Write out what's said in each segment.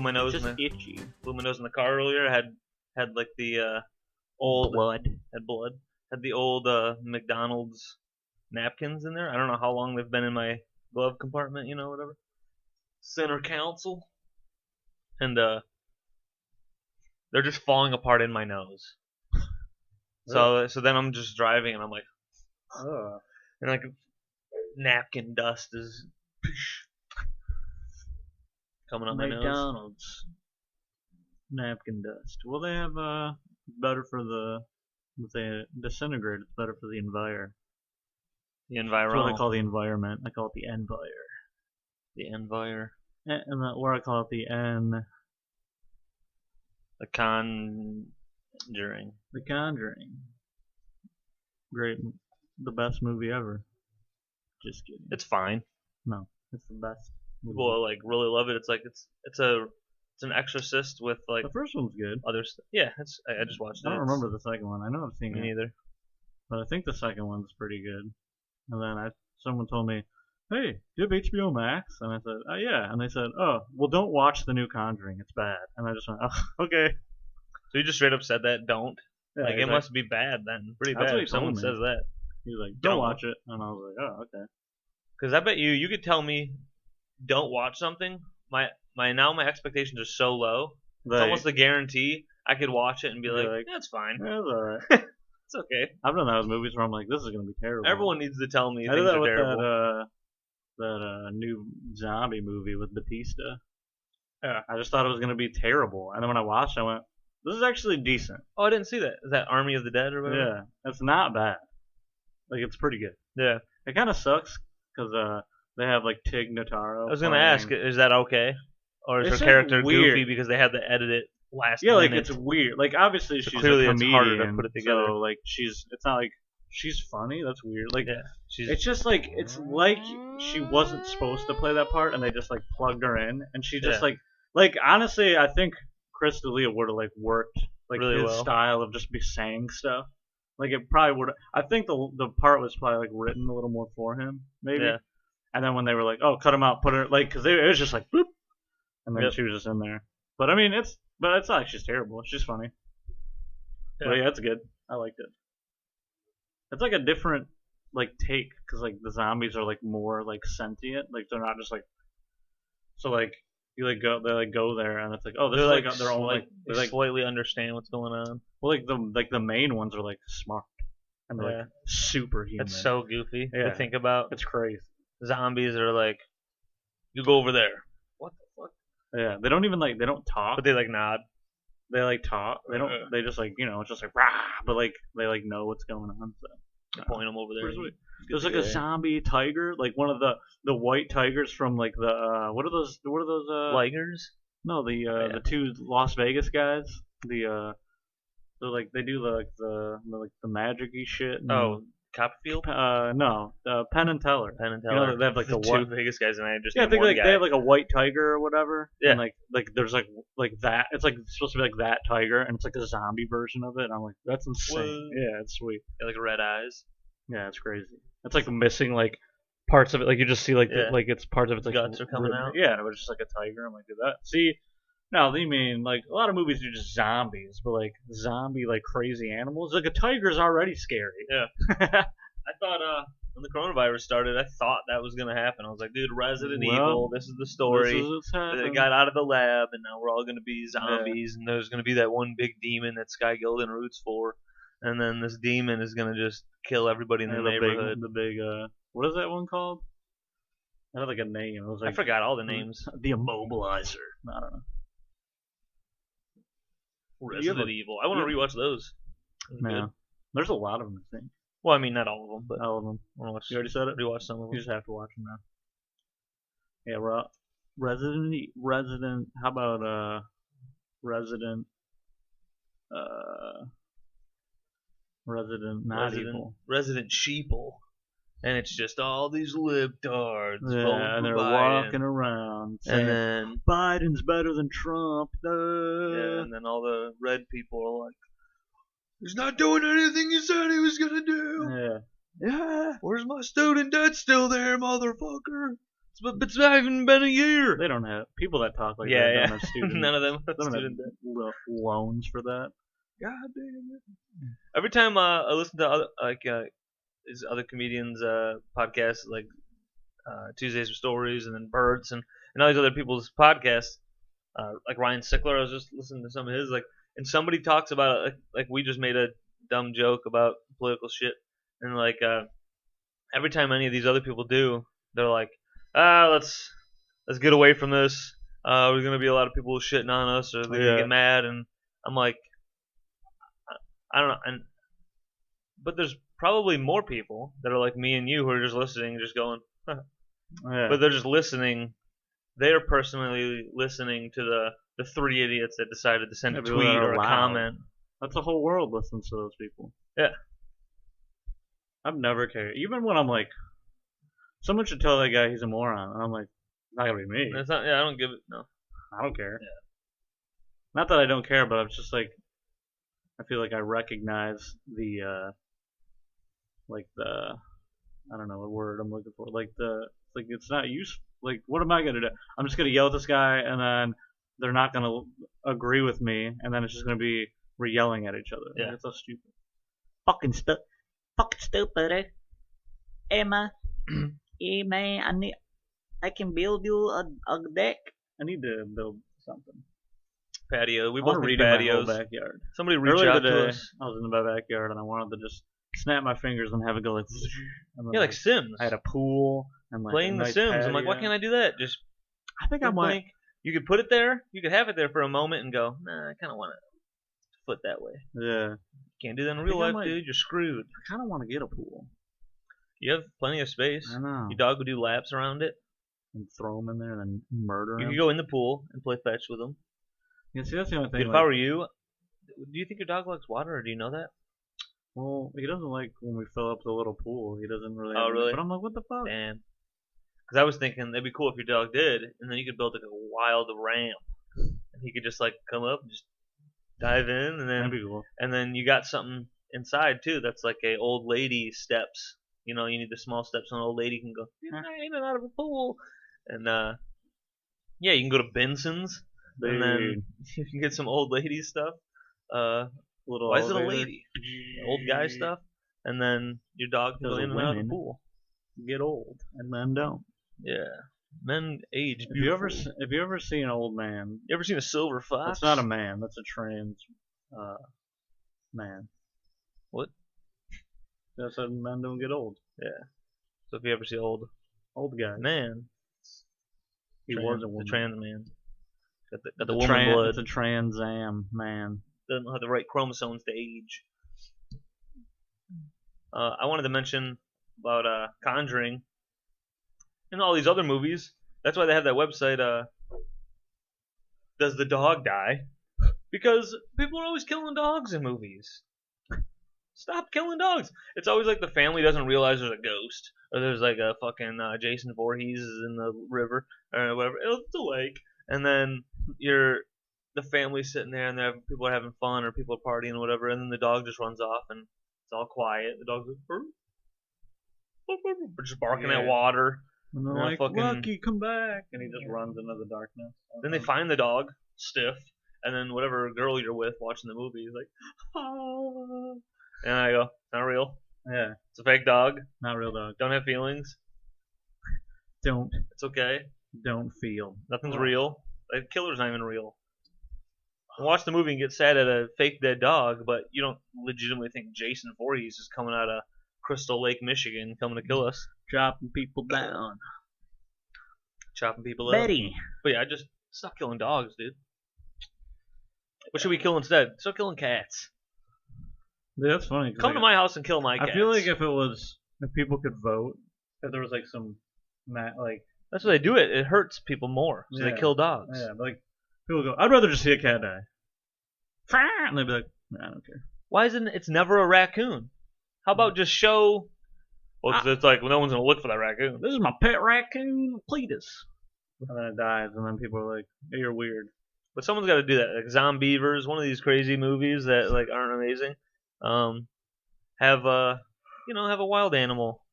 blew my nose Just in the itchy. car earlier. Had like the old Blood. had blood. Had the old McDonald's napkins in there. I don't know how long they've been in my glove compartment. Whatever. Center console, and they're just falling apart in my nose. So then I'm just driving and I'm like, and like napkin dust is coming up my nose. McDonald's napkin dust. Well, they have better for the if they disintegrate. It's better for the envir. The That's what environment. I call the environment. I call it the envir. The envir. And where I call it the en. The Conjuring. The Conjuring. Great, the best movie ever. Just kidding. It's fine. No, it's the best. People like really love it. It's like it's an Exorcist with like The first one's good. other stuff. Yeah, I just watched it. I don't remember the second one. I know I've seen Me it, neither. but I think the second one's pretty good. And then someone told me, "Hey, do you have HBO Max?" And I said, "Oh yeah." And they said, "Oh, well, don't watch the new Conjuring. It's bad." And I just went, "Oh, okay." So you just straight up said that? Don't. Yeah, Like he's it must be bad then. Pretty That's bad what he if someone told me. says that. He was like, Don't. "Don't watch it," and I was like, "Oh, okay." Because I bet you could tell me, don't watch something. My expectations are so low. It's almost a guarantee. I could watch it and be like, that's fine. Yeah, it's alright. It's okay. I've done that with movies where I'm like, this is gonna be terrible. Everyone needs to tell me I did things that are with terrible. that new zombie movie with Batista. Yeah, I just thought it was gonna be terrible, and then when I watched, I went, "This is actually decent." Oh, I didn't see that. Is that Army of the Dead or whatever? Yeah, it's not bad. Like it's pretty good. Yeah. It kind of sucks because they have like Tig Notaro. I was gonna ask, is that okay, or is It's her like character weird. goofy because they had to edit it last Yeah, like minute? it's weird. Like obviously So she's clearly a it's comedian, harder to put it together. so like it's not like she's funny. That's weird. Like Yeah, it's just like it's like she wasn't supposed to play that part, and they just like plugged her in, and she just Yeah. like honestly, I think Chris D'Elia would have like worked like Really his well. style of just be saying stuff. Like it probably would. I think the part was probably like written a little more for him, maybe. Yeah. And then when they were like, "Oh, cut him out, put her," like, because it was just like, boop, and then Yep. she was just in there. But I mean, it's not like she's terrible. She's funny. Yeah. But yeah, it's good. I liked it. It's like a different like take because like the zombies are like more like sentient. Like they're not just like so like you like go they like go there and it's like, oh, this They're is like their own like they they're like slightly understand what's going on. well like the main ones are like smart and they're Yeah. like superhuman. It's so goofy Yeah. to think about. It's crazy. Zombies are like, you go over there. What the fuck? Yeah, they don't even like they don't talk. But they like nod. They like talk. They don't. They just like it's just like rah. But like they like know what's going on. So You point them over there. pretty sweet. There's like a zombie tiger, like one of the white tigers from like the what are those Ligers? no yeah. the two Las Vegas guys they're like they do the magic-y shit. And, Oh, Copperfield? no, Penn and Teller. Penn and You Teller. know, they have like the two white. biggest guys, and I just Yeah, I named think one like guy. they have like a white tiger or whatever. Yeah. And like there's like that. It's like supposed to be like that tiger, and it's like a zombie version of it. And I'm like, that's insane. Whoa. Yeah, it's sweet. Yeah, like red eyes. Yeah, it's crazy. It's like missing like parts of it. Like you just see like Yeah. like it's parts of it's like Guts are coming out. Yeah, it was just like a tiger. I'm like, did that? See, now you mean like a lot of movies do just zombies, but like zombie like crazy animals. Like a tiger's already scary. Yeah. I thought when the coronavirus started, I thought that was gonna happen. I was like, dude, Resident Well, Evil. This is the story. This is what's They happening. got out of the lab, and now we're all gonna be zombies, and there's gonna be that one big demon that Sky Gilden roots for, and then this demon is gonna just kill everybody in the neighborhood. The big what is that one called? It had like a name. It was like I forgot all the names. The Immobilizer. I don't know. Resident Evil. I want to rewatch those. Yeah. Good. There's a lot of them, I think. Well, I mean, not all of them, but All of them. I want to watch. You already said it? Rewatch some of them. You just have to watch them now. Yeah, we're up. Resident. How about Resident? Resident. Not evil. Resident Sheeple. And it's just all these libtards voting Yeah, and for they're Biden. walking around saying And then Biden's better than Trump. yeah, and then all the red people are like, he's not doing anything he said he was gonna do. Yeah. Yeah, where's my student debt? Still there, motherfucker. It's not even been a year. They don't have people that talk like Yeah, that. Don't yeah. have student. None of them have Don't have student debt. loans for that. God damn it. Every time I listen to other these other comedians podcasts like Tuesdays with Stories and then Birds and all these other people's podcasts, like Ryan Sickler, I was just listening to some of his and somebody talks about it, like we just made a dumb joke about political shit, and every time any of these other people do, they're like, let's get away from this. There's gonna be a lot of people shitting on us, or they're gonna get mad, and I'm like, I don't know, but there's probably more people that are like me and you who are just listening, just going, but they're just listening. They're personally listening to the three idiots that decided to send a People that tweet are or a loud. comment. That's the whole world listens to those people. Yeah. I've never cared. Even when I'm like, someone should tell that guy he's a moron, and I'm like, not gonna be me. It's not. Yeah, I don't give it. No. I don't care. Yeah. Not that I don't care, but I'm just like, I feel like I recognize the I don't know what word I'm looking for. Like it's not useful. Like, what am I gonna do? I'm just gonna yell at this guy, and then they're not gonna agree with me, and then it's just gonna be we're yelling at each other. Yeah. Like, it's so stupid. Fucking stupid, eh? Emma, hey man, I can build you a deck. I need to build something. Patio. We I both want to need redo my patios. whole backyard. Somebody reach Earlier out today, to us. I was in my backyard and I wanted to just snap my fingers and have it go like. And then, Yeah, like Sims. I had a pool and like Playing a The nice Sims. I'm like, why patio. can't I do that? Just I think I might. blink. You could put it there. You could have it there for a moment and go, nah, I kind of want to foot that way. Yeah, Can't do that in I real think I life, might- dude. You're screwed. I kind of want to get a pool. You have plenty of space. I know. Your dog would do laps around it. And throw them in there and then murder You them. could go in the pool and play fetch with them. Yeah, see, that's the only thing. Dude, if like, I were you, do you think your dog likes water, or do you know that? well, he doesn't like when we fill up the little pool. He doesn't really. Oh, have- really? But I'm like, what the fuck? Damn. Because I was thinking it'd be cool if your dog did, and then you could build like a wild ramp, and he could just like come up and just dive in, and That'd then be cool. you got something inside too that's like a old lady steps. You know, you need the small steps so an old lady can go in and out of a pool, and yeah, you can go to Benson's, and then Dude, you can get some old lady stuff. little Why is it a elevator. lady? Old guy stuff, and then your dog can go Those in and out of the women. pool. Get old and men don't. Yeah, men age. If you beautiful. ever see an old man, You ever seen a silver fox? that's not a man. That's a trans man. What? That's how men don't get old. Yeah. So if you ever see old Old guy. man, He trans, was a woman. the trans man, got the It's a woman blood. It's a trans am man. Doesn't have the right chromosomes to age. I wanted to mention about Conjuring and all these other movies. That's why they have that website. Does the dog die? Because people are always killing dogs in movies. Stop killing dogs. It's always like the family doesn't realize there's a ghost, or there's like a fucking Jason Voorhees is in the river or whatever. It's a lake, and then the family's sitting there and people are having fun or people are partying or whatever, and then the dog just runs off and it's all quiet. The dog's like, just barking at water. And they're Yeah, like, fucking- Lucky, come back! And he just runs into the darkness. Then they find the dog stiff, and then whatever girl you're with watching the movie is like, ah. And I go, it's not real. Yeah, It's a fake dog. not real dog. Don't have feelings. Don't It's okay. feel. Nothing's real. The killer's not even real. You watch the movie and get sad at a fake dead dog, but you don't legitimately think Jason Voorhees is coming out of Crystal Lake, Michigan, coming to kill us, Chopping people down. chopping people up. Betty, But yeah, just stop killing dogs, dude. What should we kill instead? Start killing cats. Yeah, that's funny. 'cause Come like, to my house and kill my cats. I feel like if people could vote, if there was like some, like that's why they do it. It hurts people more, so Yeah. they kill dogs. yeah, but, like people go, I'd rather just see a cat die. And they'd be like, nah, I don't care. Why isn't it's never a raccoon? How about just show? Well, 'cause it's like no one's gonna look for that raccoon. This is my pet raccoon, Cletus. And then it dies, and then people are like, hey, you're weird. But someone's got to do that. Like Zombievers, one of these crazy movies that like aren't amazing. Have a wild animal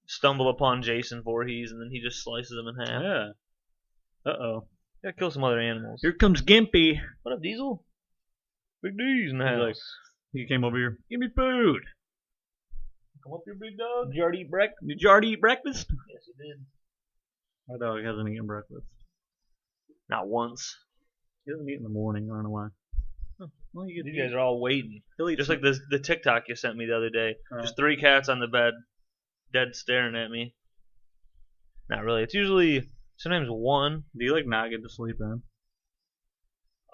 stumble upon Jason Voorhees, and then he just slices him in half. Yeah. Uh-oh. Gotta kill some other animals. Here comes Gimpy. What up, Diesel? Big D's in the He's house. like, he came over here. Give me food. Come up here, big dog. Did you already eat breakfast? Yes, he did. My dog hasn't eaten breakfast. Not once. He doesn't eat in the morning. I don't know why. Well, you You guys are all waiting. He'll eat Just like the TikTok you sent me the other day. Uh. Just 3 cats on the bed, dead staring at me. Not really. It's usually sometimes 1. Do you like not get to sleep in?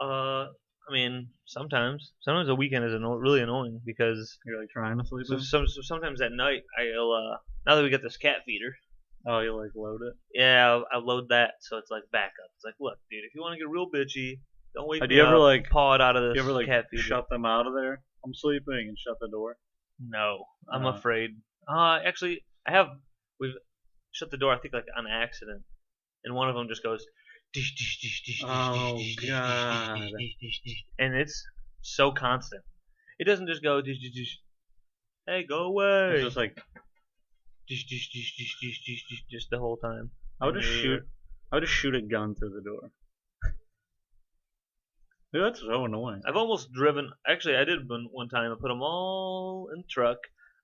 I mean, sometimes. Sometimes a weekend is really annoying because You're like trying to sleep so in? sometimes at night I'll now that we got this cat feeder, Oh, you like load it? yeah, I'll load that so it's like backup. It's like, look, dude, if you want to get real bitchy, don't wake Do me you ever up, like paw it out of do this you ever like cat feeder. shut them out of there? I'm sleeping and shut the door. No, I'm Uh. afraid. Actually, we've shut the door. I think like on accident, and one of them just goes. Dish, dish, dish, dish, Oh, dish, dish, dish, God. dish, dish, dish, dish, and it's so constant. It doesn't just go dish, dish, dish. Hey, go away. It's just like Dish, dish, dish, dish, dish, dish, dish, just the whole time. I would just In your shoot. ear. I would just shoot a gun through the door. Dude, that's so annoying. I've almost driven. Actually, I did one time. I put them all in the truck.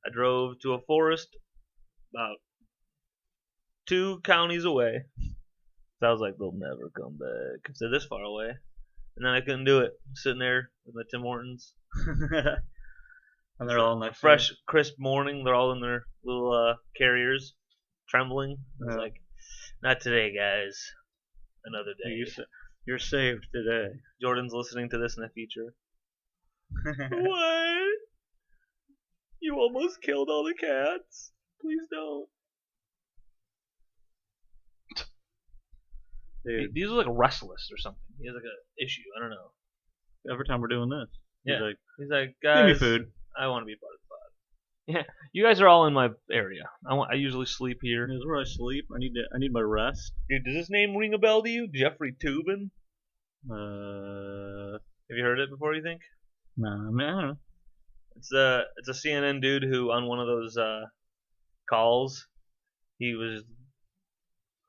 I drove to a forest about 2 counties away. So I was like, they'll never come back because they're this far away. And then I couldn't do it. Sitting there with my Tim Hortons. And they're all next. Fresh, crisp morning. They're all in their little carriers, trembling. It's Yeah. like, not today, guys. Another day. You're saved today. Jordan's listening to this in the future. What? You almost killed all the cats. Please don't. Dude, These are like restless or something. He has like a issue. I don't know. every time we're doing this, Yeah. he's He's like, like, give me guys, food. I want to be part of the pod. Yeah, you guys are all in my area. I usually sleep here. This is where I sleep. I need my rest. Dude, does this name ring a bell to you? Jeffrey Tubin? Uh, Have you heard it before? You think? nah, I mean, I don't know. It's a CNN dude who on one of those calls, he was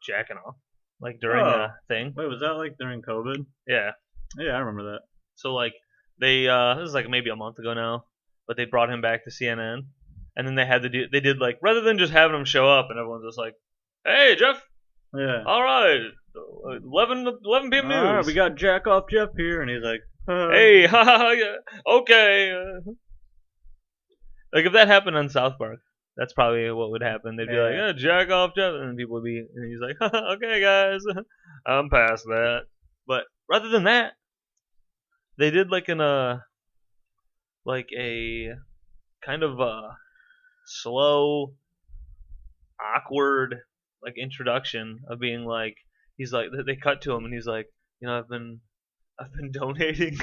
jacking off like during Oh. a thing. Wait, was that like during COVID? Yeah. Yeah, I remember that. So like they this is like maybe a month ago now, but they brought him back to CNN, and then they did like rather than just having him show up and everyone's just like, hey Jeff, Yeah. all right, 11 p.m. news. All right, we got Jack Off Jeff here, and he's like, Hey, haha, yeah, okay. Like if that happened on South Park, that's probably what would happen. They'd be like, Yeah. yeah, jack off Jeff, and people would be, and he's like, okay guys, I'm past that. But rather than that, they did like a kind of slow, awkward like introduction of being like, he's like, they cut to him and he's like, you know, I've been donating.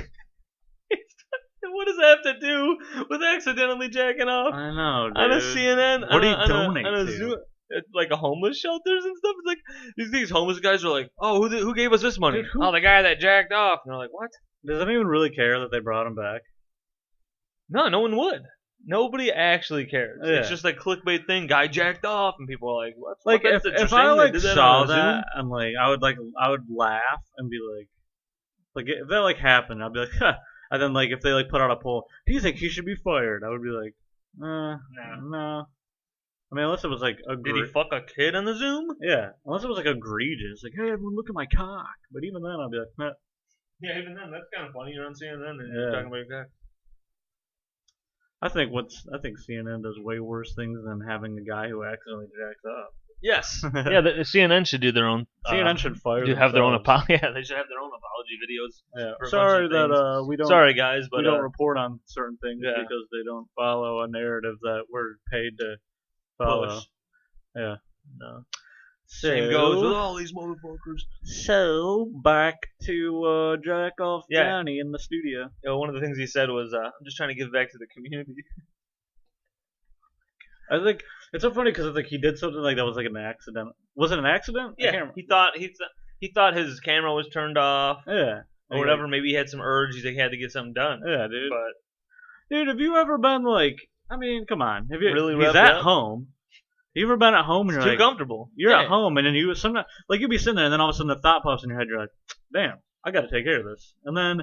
What does that have to do with accidentally jacking off I know, dude. on a CNN? What do you on donate a to? zoo, like a homeless shelters and stuff. It's like these homeless guys are like, oh, who gave us this money? Dude, who- Oh, the guy that jacked off. And they're like, what? Does anyone really care that they brought him back? No one would. Nobody actually cares. Yeah. It's just like clickbait thing. Guy jacked off, and people are like, what? Like that's if interesting. I They like did that saw on a Zoom? that and like I would laugh and be like if that like happened, I'd be like, huh. And then like if they like put out a poll, do you think he should be fired? I would be like, no. I mean, unless it was like Did he fuck a kid on the Zoom? yeah, unless it was like egregious, like hey everyone look at my cock. But even then, I'd be like, nah. Yeah, even then, that's kind of funny. You're on CNN and Yeah. you're talking about your guy. I think CNN does way worse things than having a guy who accidentally jacks up. Yes. Yeah, the CNN should do their own. CNN should fire. have their own themselves. apology. Yeah, they should have their own apology videos. Yeah. for a bunch Sorry of that things. we don't. Sorry, guys, but we don't report on certain things yeah. because they don't follow a narrative that we're paid to follow. push. Yeah. No. So, Same goes with all these motherfuckers. So back to Jack Off Yeah. Johnny in the studio. You know, one of the things he said was, "I'm just trying to give back to the community." I think it's so funny because like he did something like that was like an accident. Was it an accident? I Yeah, can't he thought his camera was turned off yeah. or whatever. Maybe he had some urge. He had to get something done. Yeah, dude. But Dude, have you ever been like? I mean, come on. Have you? Really He's revved at up? home. You ever been at home and It's you're too like, comfortable. you're Yeah. at home and then you sometimes like you'll be sitting there and then all of a sudden the thought pops in your head. You're like, damn, I got to take care of this. And then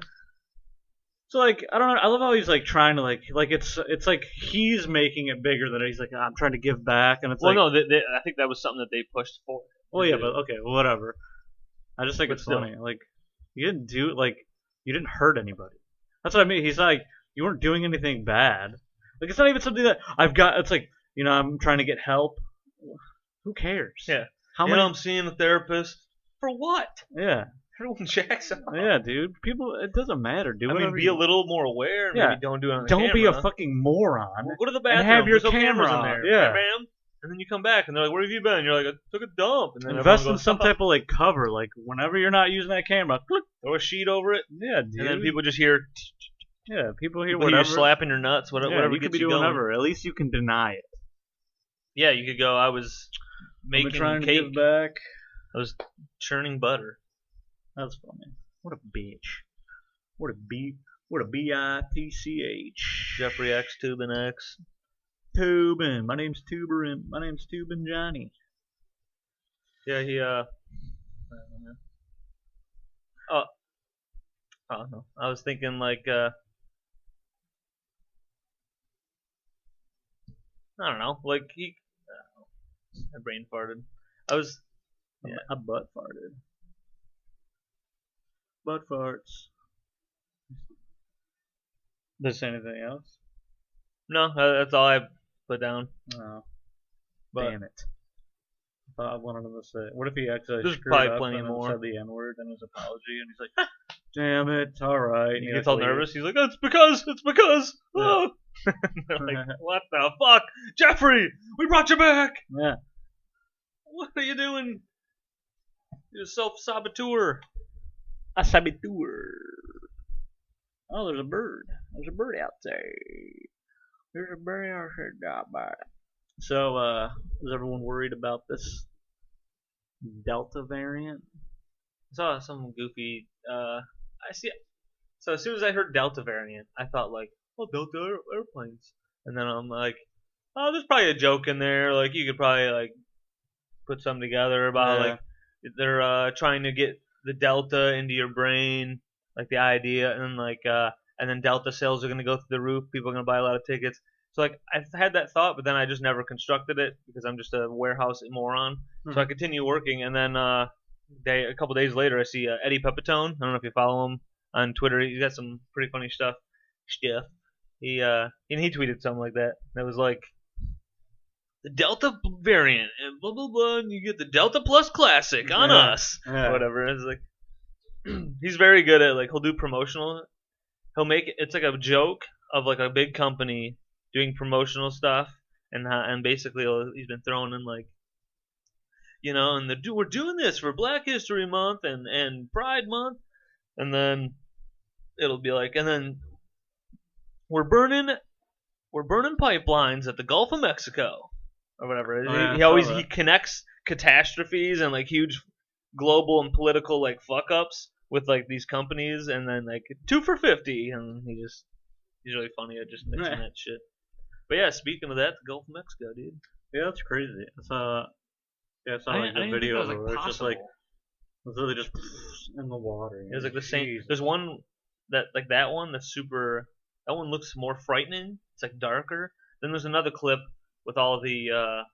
so like I don't know. I love how he's like trying to like it's like he's making it bigger than he's like I'm trying to give back and it's Well, like no, I think that was something that they pushed for. well yeah but okay well, whatever. I just think But it's still. funny. Like you didn't do like you didn't hurt anybody. That's what I mean. He's like you weren't doing anything bad. Like it's not even something that I've got. It's like I'm trying to get help. Who cares? Yeah. How You many? know, I'm seeing a therapist. For what? Yeah. Everyone jacks off. Yeah, dude. People, it doesn't matter. Do I whatever mean, be you a little more aware. And Yeah. Maybe don't do it on the Don't camera. be a fucking moron. Well, go to the and bathroom. have your There's no camera cameras in on. there. Yeah. Bam. And then you come back and they're like, "Where have you been?" You're like, "I took a dump." And then Invest everyone in goes, some "Oh." type of like cover. Like whenever you're not using that camera, click. Throw a sheet over it, Yeah, dude. and then people just hear. Yeah, people hear People hear whatever. you slapping your nuts. Yeah, Whatever you could gets be you doing going. whatever. At least you can deny it. Yeah, you could go. I was I've been making trying to cake. give back. I was churning butter. That's funny. What a bitch. What a bitch. Jeffrey X, Tubin X. Tubin. My name's Tuberin. My name's Tubin Johnny. Yeah, he I don't know. Oh, I don't know. I was thinking like I don't know, like he. My brain farted. I was. Yeah. I butt farted. Butt farts. Does say anything else? No, that's all I put down. No. But Damn it. I thought I wanted him to say. What if he actually There's screwed probably up plenty and more. said the N word in his apology, and he's like, "Damn it, all right." he gets all nervous. He's like, "It's because." Yeah. Oh. They're like, "What the fuck, Jeffrey? We brought you back. Yeah. What are you doing? You're a self-saboteur." A saboteur. Oh, there's a bird. There's a bird out there. There's a bird out there. So, is everyone worried about this Delta variant? I saw some goofy. I see. So as soon as I heard Delta variant, I thought like, "Oh, Delta airplanes," and then I'm like, "Oh, there's probably a joke in there. Like you could probably like put something together about Yeah. like they're trying to get the Delta into your brain, like the idea, and and then Delta sales are gonna go through the roof. People are gonna buy a lot of tickets." So like I had that thought, but then I just never constructed it because I'm just a warehouse moron. So I continue working, and then a couple days later, I see Eddie Pepitone. I don't know if you follow him on Twitter. He's got some pretty funny stuff. He tweeted something like that. That was like the Delta variant and blah blah blah, and you get the Delta Plus Classic on us Yeah. or whatever. It's like he's very good at like he'll do promotional. He'll make it's like a joke of like a big company doing promotional stuff, and basically he's been throwing in like and we're doing this for Black History Month and Pride Month, and then it'll be like, and then we're burning pipelines at the Gulf of Mexico or whatever. Oh, yeah, he always I saw he that. connects catastrophes and like huge global and political like fuck ups with like these companies, and then like 2 for $50, and he's really funny at just mixing that shit. But yeah, speaking of that, the Gulf of Mexico, dude. Yeah, that's crazy. I saw like I the didn't think video that was, where like, it's just like possible. it's literally just in the water. It was like the same. Jesus. There's one that one that's super. That one looks more frightening. It's like darker. Then there's another clip with all the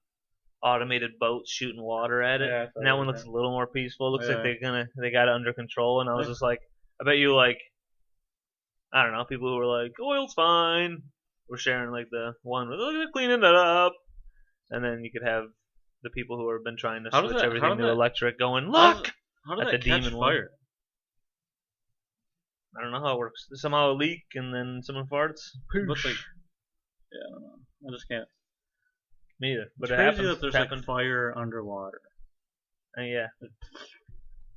automated boats shooting water at it, Yeah, I saw and that one that. looks a little more peaceful. It looks like Yeah. they got it under control. And I was just like, I bet you like, I don't know, people who were like, oil's fine. We're sharing like the one with they're cleaning it up, and then you could have the people who have been trying to How does switch that- everything how to does that- electric going, How look. does- How did at that the catch demon one. fire? I don't know how it works. Somehow a leak and then someone farts. Looks like yeah, I don't know. I just can't. Me either. But It's it crazy happens. that there's It's like happened. fire underwater. Yeah.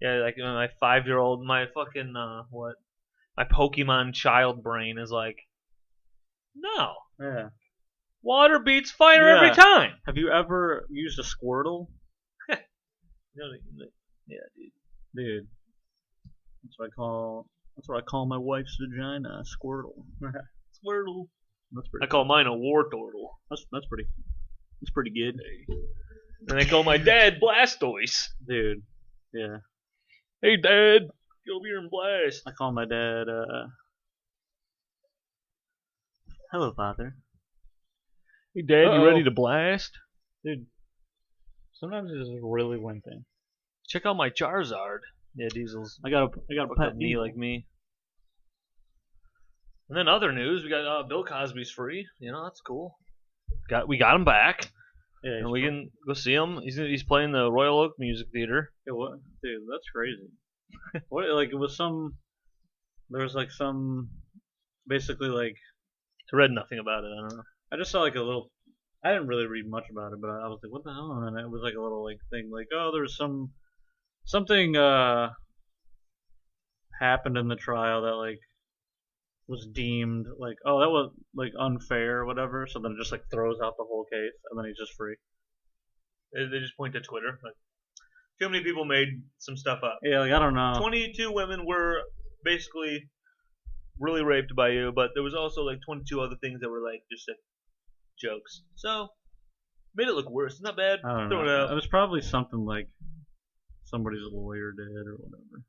Yeah, like my 5-year-old, my fucking my Pokemon child brain is like, no, Yeah. water beats fire every Yeah. time. Have you ever used a Squirtle? Yeah, dude. Dude. That's what I call my wife's vagina, a Squirtle. Squirtle. That's pretty I call mine a Wartortle. that's pretty It's pretty good, And I call my dad Blastoise. dude. Yeah, Hey, Dad, get over here and blast. I call my dad. Hello, father. Hey, Dad, you Uh-oh. ready to blast? Dude, sometimes it's just really winting. Check out my Charizard. Yeah, Diesel's I got a fucked pet up knee Diesel. like me. And then other news, we got Bill Cosby's free. You know, that's cool. We got him back, Yeah, and we can go see him. He's playing the Royal Oak Music Theater. Yeah, what? Dude, that's crazy. What? Like it was some. There was like some. Basically, like I read nothing about it. I don't know. I just saw like a little. I didn't really read much about it, but I was like, what the hell? And it was like a little like thing, like oh, there's something happened in the trial that like was deemed like oh that was like unfair or whatever. So then it just like throws out the whole case, and then he's just free. They just point to Twitter. Like, too many people made some stuff up. Yeah, like I don't know. 22 women were basically really raped by you, but there was also like 22 other things that were like just like jokes. So made it look worse. Not bad. I don't Throw it know. out. It was probably something like somebody's lawyer did or whatever.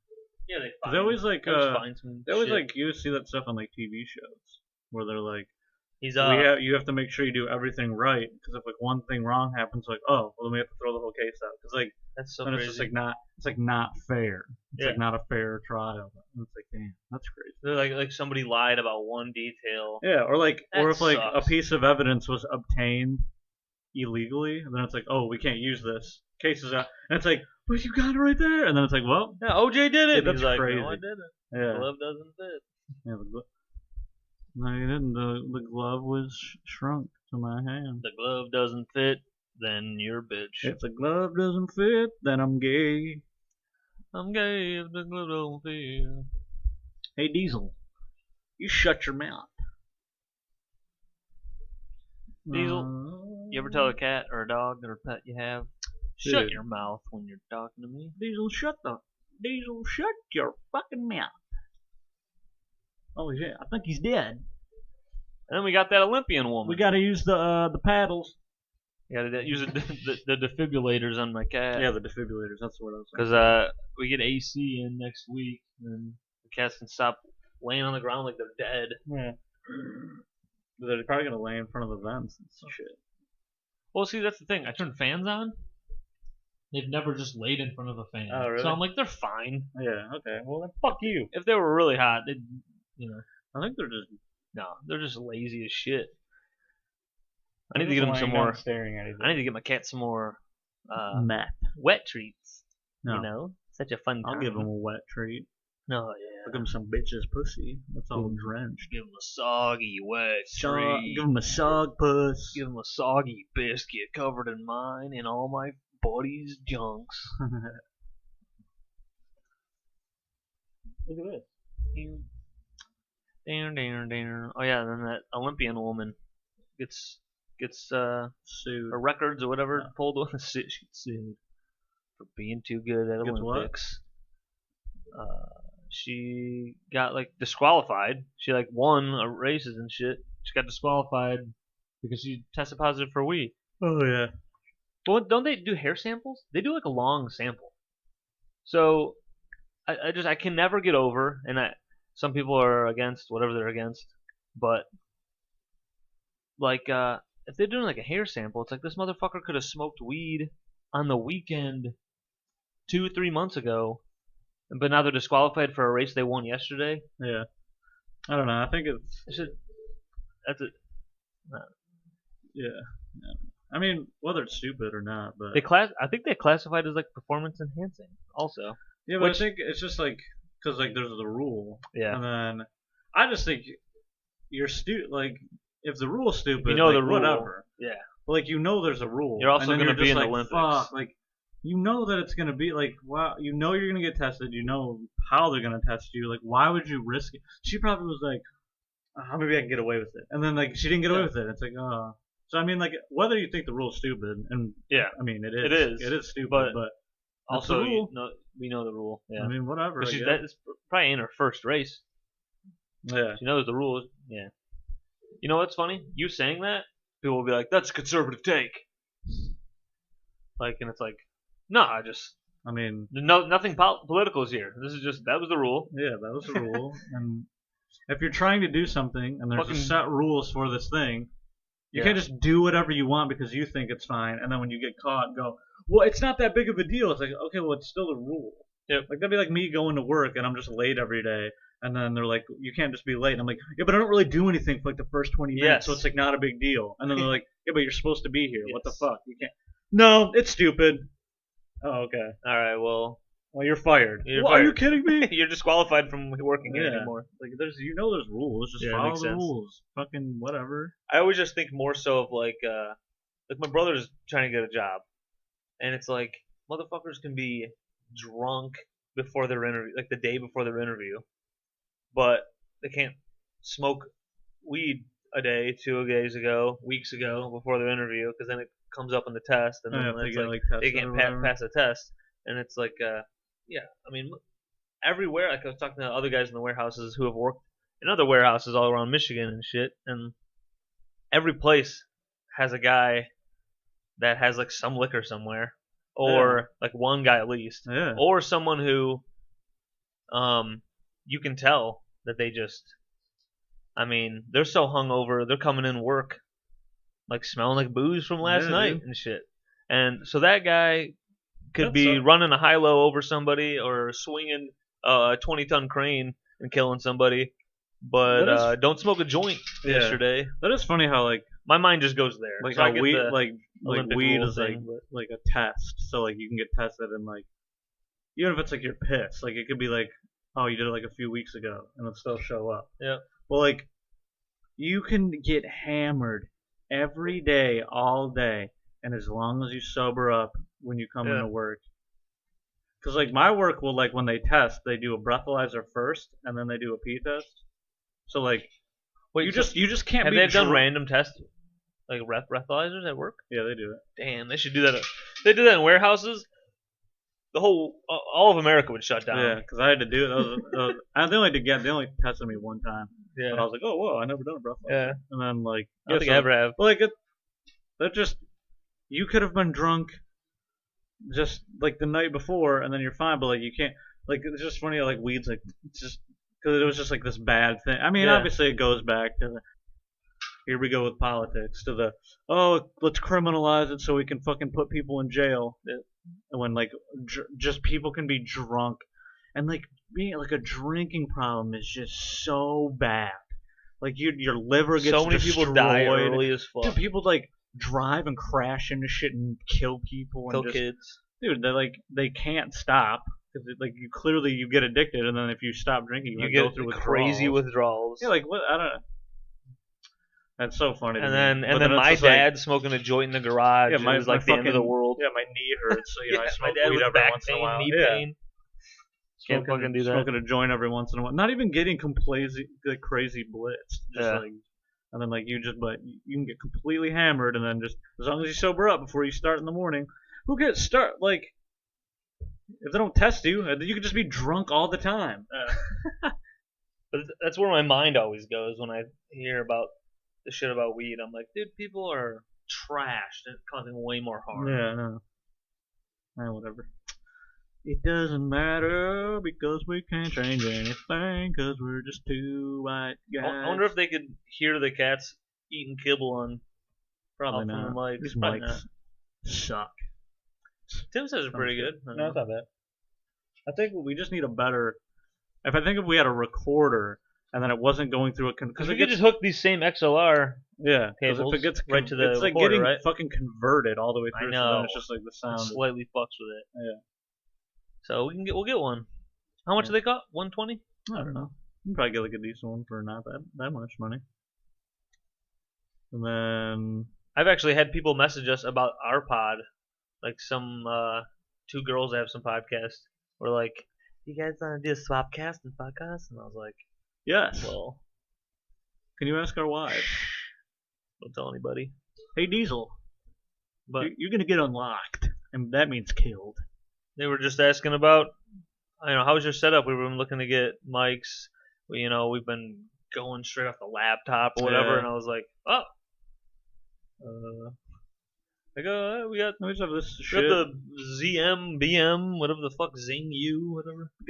Yeah, They always like find some they always shit. like you see that stuff on like TV shows where they're like He's you have to make sure you do everything right because if like one thing wrong happens like oh well then we have to throw the whole case out because like that's so then crazy. it's just like not fair. It's Yeah. like not a fair trial. And it's like damn that's crazy. They're like somebody lied about one detail. Yeah, or like That or if like a sucks. piece of evidence was obtained illegally, and then it's like oh we can't use this case is out, and it's like but you got it right there, and then it's like well Yeah, OJ did it. Dude, that's He's like, crazy. no, I didn't. yeah. Glove doesn't fit. Yeah, no, you didn't. The glove was shrunk to my hand. The glove doesn't fit, then you're a bitch. If the glove doesn't fit, then I'm gay. I'm gay if the glove don't fit. Hey, Diesel, you shut your mouth. Diesel, You ever tell a cat or a dog or a pet you have, shut Dude. your mouth when you're talking to me? Diesel, shut your fucking mouth. Oh yeah, I think he's dead. And then we got that Olympian woman. We gotta use the paddles. You gotta use the defibrillators on my cat. Yeah, the defibrillators. That's what I was saying. Because we get AC in next week, and the cats can stop laying on the ground like they're dead. Yeah. But they're probably gonna lay in front of the vents and shit. Well, see, that's the thing. I turn fans on. They've never just laid in front of a fan. Oh, really? So I'm like, they're fine. Yeah. Okay. Well, then fuck you. If they were really hot, they'd, I think they're just. no, they're just lazy as shit. I need to get them some more. Staring at I need to get my cat some more Meth. wet treats. No. You know, such a fun time. I'll give them a wet treat. No, yeah. Give them some bitch's pussy. That's all Give- drenched. Give them a soggy wet treat. Give them a sog puss. Give them a soggy biscuit covered in mine and all my buddies' junks. Look at this. Down. Oh yeah, then that Olympian woman gets Sued. her records or whatever Yeah. pulled on. She gets sued for being too good at Gets what? Olympics. She got like disqualified. She like won races and shit. She got disqualified because she tested positive for weed. Oh yeah. But don't they do hair samples? They do like a long sample. So I can never get over, and some people are against whatever they're against, but like if they're doing like a hair sample, it's like this motherfucker could have smoked weed on the weekend 2-3 months ago, but now they're disqualified for a race they won yesterday. Yeah. I don't know. I think That's it. yeah. I mean, whether it's stupid or not, but I think they classified as like performance enhancing also. yeah, but which- I think it's just like because like there's the rule, Yeah. and then I just think you're like if the rule's stupid, You know like, the rule. whatever. Yeah. But, like you know there's a rule. You're also and then gonna you're be just in the like, Olympics. Fuck, like you know that it's gonna be like wow, you know you're gonna get tested. You know how they're gonna test you. Like why would you risk it? She probably was like, maybe I can get away with it, and then like she didn't get away with it. It's like So I mean, like whether you think the rule's stupid, and Yeah. I mean it It is, is, it is stupid, but but Also, the rule. we know the rule. Yeah. I mean whatever. But I guess. that's probably ain't her first race. Yeah. She knows the rules. Yeah. You know what's funny? You saying that, people will be like, "That's a conservative take." Like, and it's like, no, I just I mean, nothing political is here. This is just that was the rule. yeah, that was the rule. And if you're trying to do something and there's Fucking- a set rules for this thing, you Yeah. can't just do whatever you want because you think it's fine, and then when you get caught, go, well, it's not that big of a deal. It's like, okay, well, it's still a rule. Yep. Like that'd be like me going to work and I'm just late every day, and then they're like, you can't just be late. And I'm like, yeah, but I don't really do anything for like the first 20 minutes, Yes. so it's like not a big deal. And then they're like, yeah, but you're supposed to be here. What the Yes. fuck? You can't. No, it's stupid. Oh, okay. All right, well, Well, you're fired. You're What, Are you fired. kidding me? you're disqualified from working here Yeah. anymore. Like there's rules. Just Yeah, it follow makes the sense. rules. Fucking whatever. I always just think more so of like my brother's trying to get a job, and it's like motherfuckers can be drunk before their interview, like the day before their interview, but they can't smoke weed a day, 2 days ago, weeks ago before their interview, because then it comes up in the test, and then Yeah, if they it's get, like like, they tested can't or whatever. pass the test, and it's like yeah, I mean everywhere. Like I was talking to other guys in the warehouses who have worked in other warehouses all around Michigan and shit, and every place has a guy that has like some liquor somewhere, or like one guy at least, Yeah. or someone who, you can tell that they just, I mean, they're so hungover, they're coming in work like smelling like booze from last Yeah, night dude. and shit, and so that guy could That be sucks. running a high low over somebody or swinging a 20-ton crane and killing somebody, but That is- don't smoke a joint Yeah. yesterday. That is funny how like My mind just goes there. like so I how get weed the like Olympic weed rule is thing, but- like a test. So like you can get tested and like even if it's like your piss, like it could be like, oh, you did it like a few weeks ago and it'll still show up. Yeah. But like you can get hammered every day, all day, and as long as you sober up when you come Yeah. into work. Because like my work will like when they test, they do a breathalyzer first and then they do a pee test. So like Wait, you so just can't have be they done drunk. random tests like breathalyzers at work? Yeah, they do it. Damn, they should do that. They do that in warehouses. The whole all of America would shut down. Yeah, because I had to do it. They only tested me one time. Yeah. But I was like, oh, whoa, I never done a breathalyzer. Yeah. And then like, I don't think I ever have. But like, that just you could have been drunk just like the night before, and then you're fine. But like, you can't. Like, it's just funny. Like, weed's like it's just because it was just like this bad thing. I mean, Yeah. obviously it goes back to the. Here we go with politics to the let's criminalize it so we can fucking put people in jail. When like just people can be drunk, and like being like a drinking problem is just so bad. Like your liver gets So many destroyed. people die early as fuck. Dude, people like drive and crash into shit and kill people Kill and just, kids. dude, they can't stop because like you get addicted, and then if you stop drinking, You like, go get through crazy withdrawals. withdrawals. Yeah, like what? I don't know. That's so funny. to and me. then But and then it's my just like- dad smoking a joint in the garage. Yeah, my it was like my the end of the fucking- world. Yeah, my knee hurts. So, you know, I my smoke dad weed with every back once in a pain, while. knee Yeah. pain. Can't fucking do that. Smoking a joint every once in a while. Not even getting crazy blitzed. Just Yeah. like, and then like but you can get completely hammered, and then just as long as you sober up before you start in the morning. Who gets start like if they don't test you, you could just be drunk all the time. But that's where my mind always goes when I hear about the shit about weed. I'm like, dude, people are trashed and causing way more harm. Yeah, no. Whatever. It doesn't matter because we can't change anything because we're just two white guys. I wonder if they could hear the cats eating kibble on Probably off from not. the mics. These Probably mics not. suck. Tim says it's pretty good. No, it's not bad. I think we just need a better. If we had a recorder and then it wasn't going through a Because we could just hook these same XLR. yeah, because cables if it gets right to the it's like recorder, getting right? fucking converted all the way I through. So know. then it's just like the It sound. slightly fucks with it. Yeah. So we'll get one. How much Yeah. do they cost? 120? I don't know. You can probably get like a decent one for not that much money. And then I've actually had people message us about our pod, like some two girls that have some podcasts. Were like, "You guys want to do a swapcast and podcast?" And I was like, yes, "Well, can you ask our wives? don't tell anybody." Hey Diesel, But you're gonna get unlocked, and that means killed. they were just asking about, how's your setup? We've been looking to get mics. We've been going straight off the laptop or whatever. Yeah. And I was like, oh, Like, we got Let me just have this we shit. got the ZM, BM, whatever the fuck, Zing U, whatever. We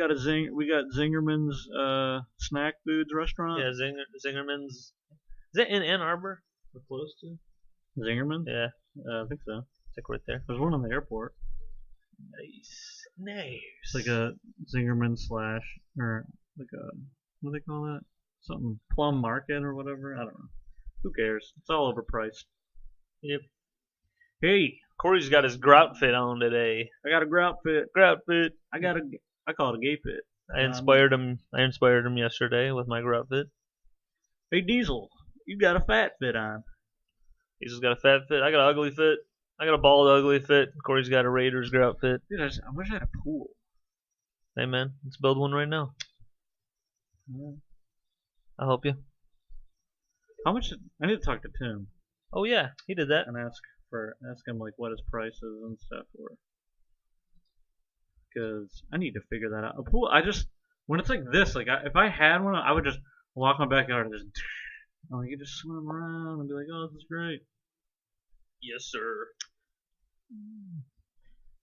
got Zingerman's snack foods restaurant. Yeah, Zingerman's. Is that in Ann Arbor? We're close to. Zingerman's? Yeah, I think so. it's like right there. There's one in the airport. Nice. It's like a Zingerman slash, or like a, what do they call that? Something, Plum Market or whatever? I don't know. Who cares? It's all overpriced. Yep. Hey, Corey's got his grout fit on today. I got a grout fit. Grout fit. I call it a gay fit. I inspired him yesterday with my grout fit. Hey, Diesel, you got a fat fit on. He's just got a fat fit. I got an ugly fit. I got a bald ugly fit. Corey's got a Raiders grout fit. Dude, I wish I had a pool. Hey man, let's build one right now. I'll help you. How much? I need to talk to Tim Oh yeah, he did that. and ask him like what his prices and stuff were. Because I need to figure that out. A pool, when it's like this, like if I had one, I would just walk my backyard and just, you could just swim around and be like, oh, this is great. Yes sir.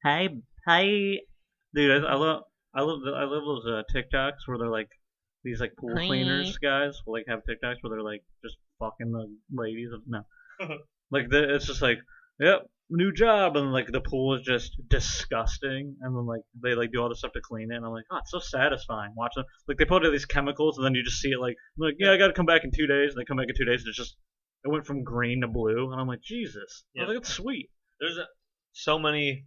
Hi, Dude, I love those TikToks where they're like these like pool cleaners guys will like have TikToks where they're like just fucking the ladies. No, like it's just like, yep, new job, and like the pool is just disgusting, and then like they like do all this stuff to clean it, and I'm like, oh, it's so satisfying watching. Like they put all these chemicals, and then you just see it like, I'm like, yeah, I got to come back in 2 days, and they come back in 2 days, and it went from green to blue, and I'm like, Jesus, I was like, it's sweet. There's so many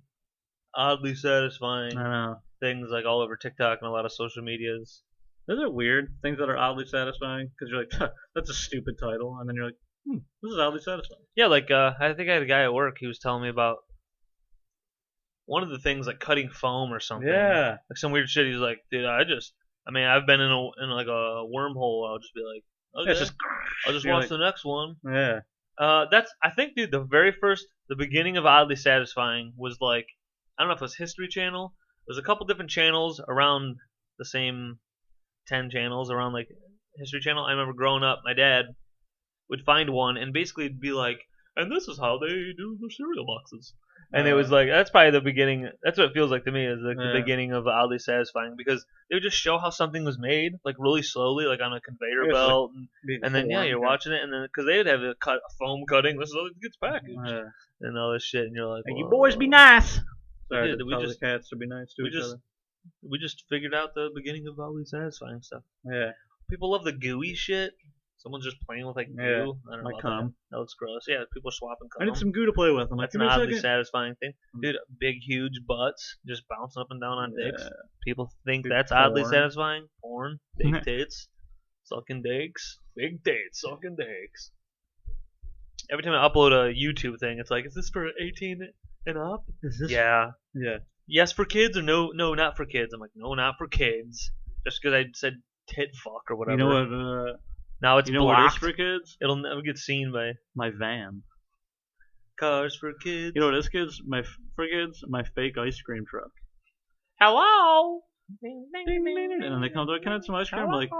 oddly satisfying I know. things like all over TikTok and a lot of social medias. Those are weird things that are oddly satisfying because you're like, that's a stupid title, and then you're like, this is oddly satisfying. Yeah, like I think I had a guy at work. He was telling me about one of the things like cutting foam or something. Yeah. Like some weird shit. He's like, dude, I've been in like a wormhole. I'll just be like, okay, It's just, I'll just you're watch like- the next one. yeah. I think, dude, the beginning of oddly satisfying was like, I don't know if it was History Channel. There's a couple different channels around the same 10 channels around like History Channel. I remember growing up, my dad would find one and basically be like, and this is how they do the cereal boxes. And it was like, that's probably the beginning. That's what it feels like to me, is like the beginning of oddly satisfying, because they would just show how something was made, like really slowly, like on a conveyor It's like belt, and then you're watching it, and then because they would have a foam cutting. This is how it gets packaged, and all this shit, and you're like, Hey, you boys be nice. Sorry Yeah, to we tell just- the cats to be nice to we each just- other. we just figured out the beginning of oddly satisfying stuff. Yeah. People love the gooey shit. Someone's just playing with like goo. Yeah, I don't know like about cum. that looks gross. Yeah, people are swapping cum. I need some goo to play with. I'm like, That's give an me a oddly second. satisfying thing, dude. Big, huge butts just bouncing up and down on dicks. Yeah. People think Big that's oddly porn. satisfying. Porn, big tits, sucking dicks, big tits, sucking dicks. Every time I upload a YouTube thing, it's like, is this for 18 and up? Is this? Yeah. Yeah. Yes for kids, or no, not for kids. I'm like, no, not for kids. Just because I said tit fuck or whatever. You know what? Now it's You know what is blocked. for kids? It'll never get seen by My van. Cars for Kids. You know what is kids? For kids, my fake ice cream truck. Hello. And then they come to, can I have some ice cream? I'm like,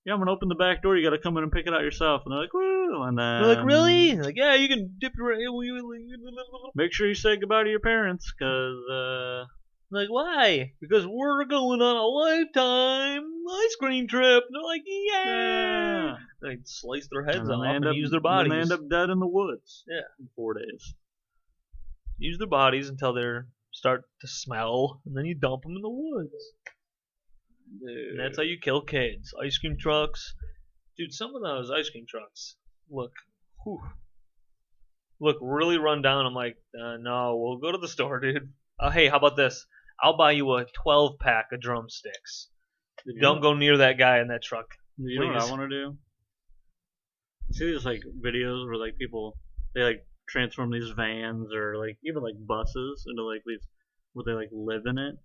yeah, I'm gonna open the back door. You gotta come in and pick it out yourself. And they're like, woo. And then They're like, really? Like, yeah, you can dip your. make sure you say goodbye to your parents, cause Like, why? Because we're going on a lifetime ice cream trip. And they're like, yeah. They slice their heads and then off they end and up, use their then they bodies. end up dead in the woods. Yeah. In 4 days. Use their bodies until they start to smell, and then you dump them in the woods. Dude. And that's how you kill kids. Ice cream trucks. Dude, some of those ice cream trucks look really run down. I'm like, no, we'll go to the store, dude. Hey, how about this? I'll buy you a 12-pack of drumsticks. Dude, Don't go near that guy in that truck. You know what please. I want to do? You see these like videos where like people they like transform these vans or like even like buses into like these where they like live in it.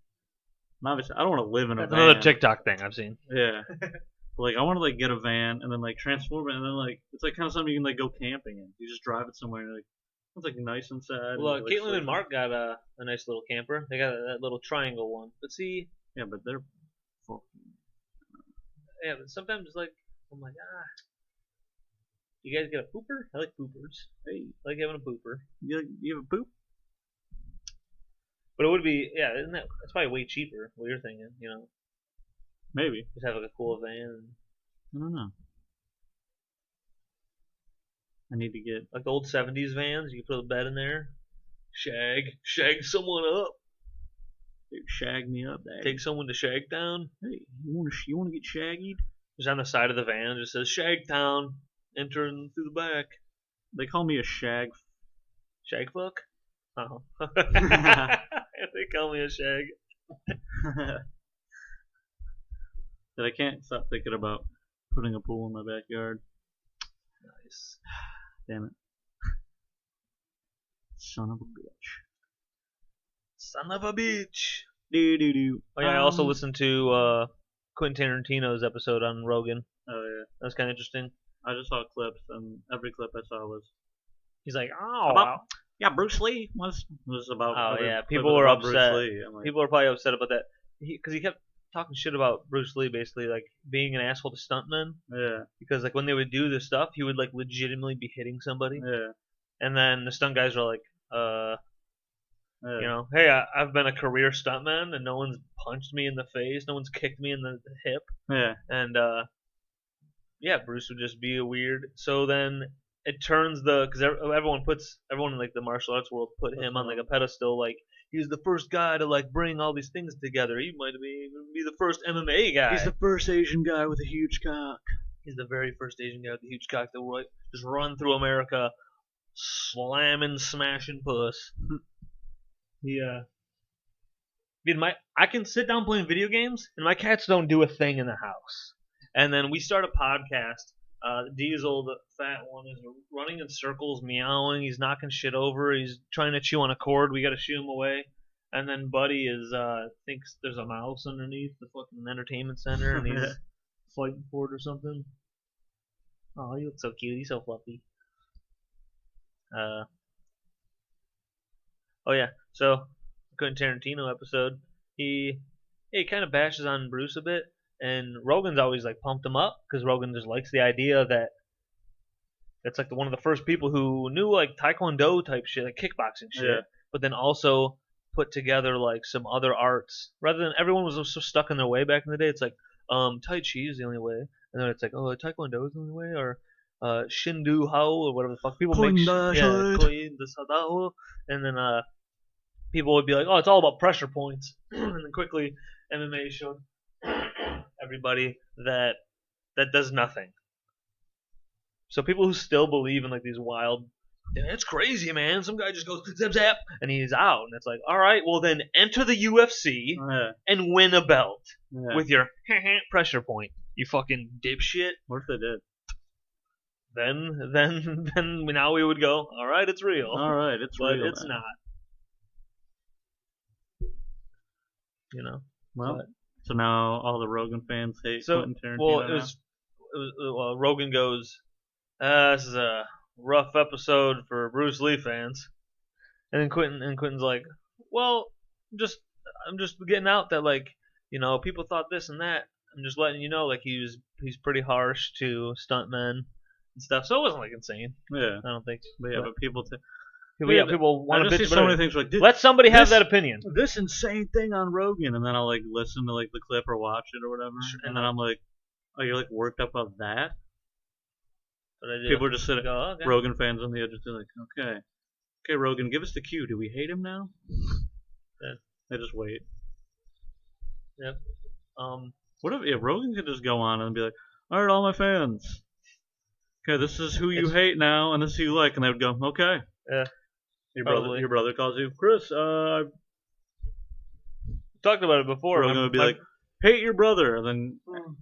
And obviously, I don't want to live in a That's van. another TikTok thing I've seen. Yeah. But, like I want to like get a van and then like transform it and then like it's like kind of something you can like go camping in. You just drive it somewhere and like it's like nice inside. Well, and, like, Caitlin sleep. and Mark got a nice little camper. They got that little triangle one. But see, Yeah, but they're fucking. yeah, but sometimes like I'm like, You guys get a pooper? I like poopers. Hey, I like having a pooper. you have a poop? But it would be, yeah, isn't that, that's probably way cheaper, what you're thinking, you know? Maybe. Just have like a cool van. I don't know. I need to get. Like the old 70s vans, you can put a bed in there. Shag someone up. Dude, shag me up, Dad. Take someone to Shagtown. Hey, you wanna get shaggied? Just on the side of the van, it just says Shagtown. Entering through the back. They call me a shag. Shag fuck? Oh. They call me a shag. That I can't stop thinking about putting a pool in my backyard. Nice. Damn it. Son of a bitch. Son of a bitch. Do. Oh yeah, I also listened to Quentin Tarantino's episode on Rogan. Oh yeah. That was kind of interesting. I just saw clips, and every clip I saw was He's like, oh, about, yeah, Bruce Lee was about. Oh every yeah, clip people was were about upset. Bruce Lee. I'm like, People were probably upset about that because he kept talking shit about Bruce Lee, basically like being an asshole to stuntmen. yeah, Because like when they would do this stuff, he would like legitimately be hitting somebody, yeah, and then the stunt guys were like, yeah. you know, hey, I've been a career stuntman, and no one's punched me in the face, no one's kicked me in the hip, Yeah. and yeah, Bruce would just be a weird. So then it turns because everyone in like the martial arts world put him on like a pedestal, like he's the first guy to like bring all these things together. He might even be the first MMA guy. He's the first Asian guy with a huge cock. He's the very first Asian guy with the huge cock that will like, just run through America, slamming, smashing puss. Dude, I can sit down playing video games, and my cats don't do a thing in the house. And then we start a podcast. Diesel, the fat one, is running in circles, meowing. He's knocking shit over. He's trying to chew on a cord. We got to shoo him away. And then Buddy thinks there's a mouse underneath the fucking entertainment center, and he's fighting for it or something. Oh, he looks so cute. He's so fluffy. Oh yeah. So Quentin Tarantino episode, he kind of bashes on Bruce a bit, and Rogan's always like pumped him up because Rogan just likes the idea that that's like one of the first people who knew like Taekwondo type shit, like kickboxing shit, Yeah. but then also put together like some other arts rather than everyone was so stuck in their way back in the day. It's like Tai Chi is the only way, and then it's like Taekwondo is the only way, or Shindu Hao or whatever the fuck people make. And then people would be like, oh, it's all about pressure points. And then quickly, MMA showed everybody that does nothing. So people who still believe in like these wild, it's crazy, man. Some guy just goes zap zap and he's out, and it's like, all right, well then enter the UFC and win a belt with your pressure point. You fucking dipshit. What if they did? Then now we would go, all right, it's real. All right, it's but real. It's not. You know. Well, so now all the Rogan fans hate Quentin Tarantino. Well, Rogan goes, this is a rough episode for Bruce Lee fans, and then Quentin's like, well, I'm just getting out that like, you know, people thought this and that. I'm just letting you know, like he's pretty harsh to stuntmen and stuff. So it wasn't like insane. Yeah, I don't think. But yeah, but people want to bitch about so many things like this. Let somebody have that opinion. This insane thing on Rogan, and then I'll like listen to like the clip or watch it or whatever, and then I'm like, oh, you're like worked up about that. People are just sitting. Go, okay. Rogan fans on the edge, just like, okay, Rogan, give us the cue. Do we hate him now? Yeah. They just wait. Yep. What if Rogan could just go on and be like, all right, all my fans, okay, this is who you hate now, and this is who you like, and they would go, okay. Yeah. Your brother calls you, Chris. Talked about it before. We're gonna be like, hate your brother, and then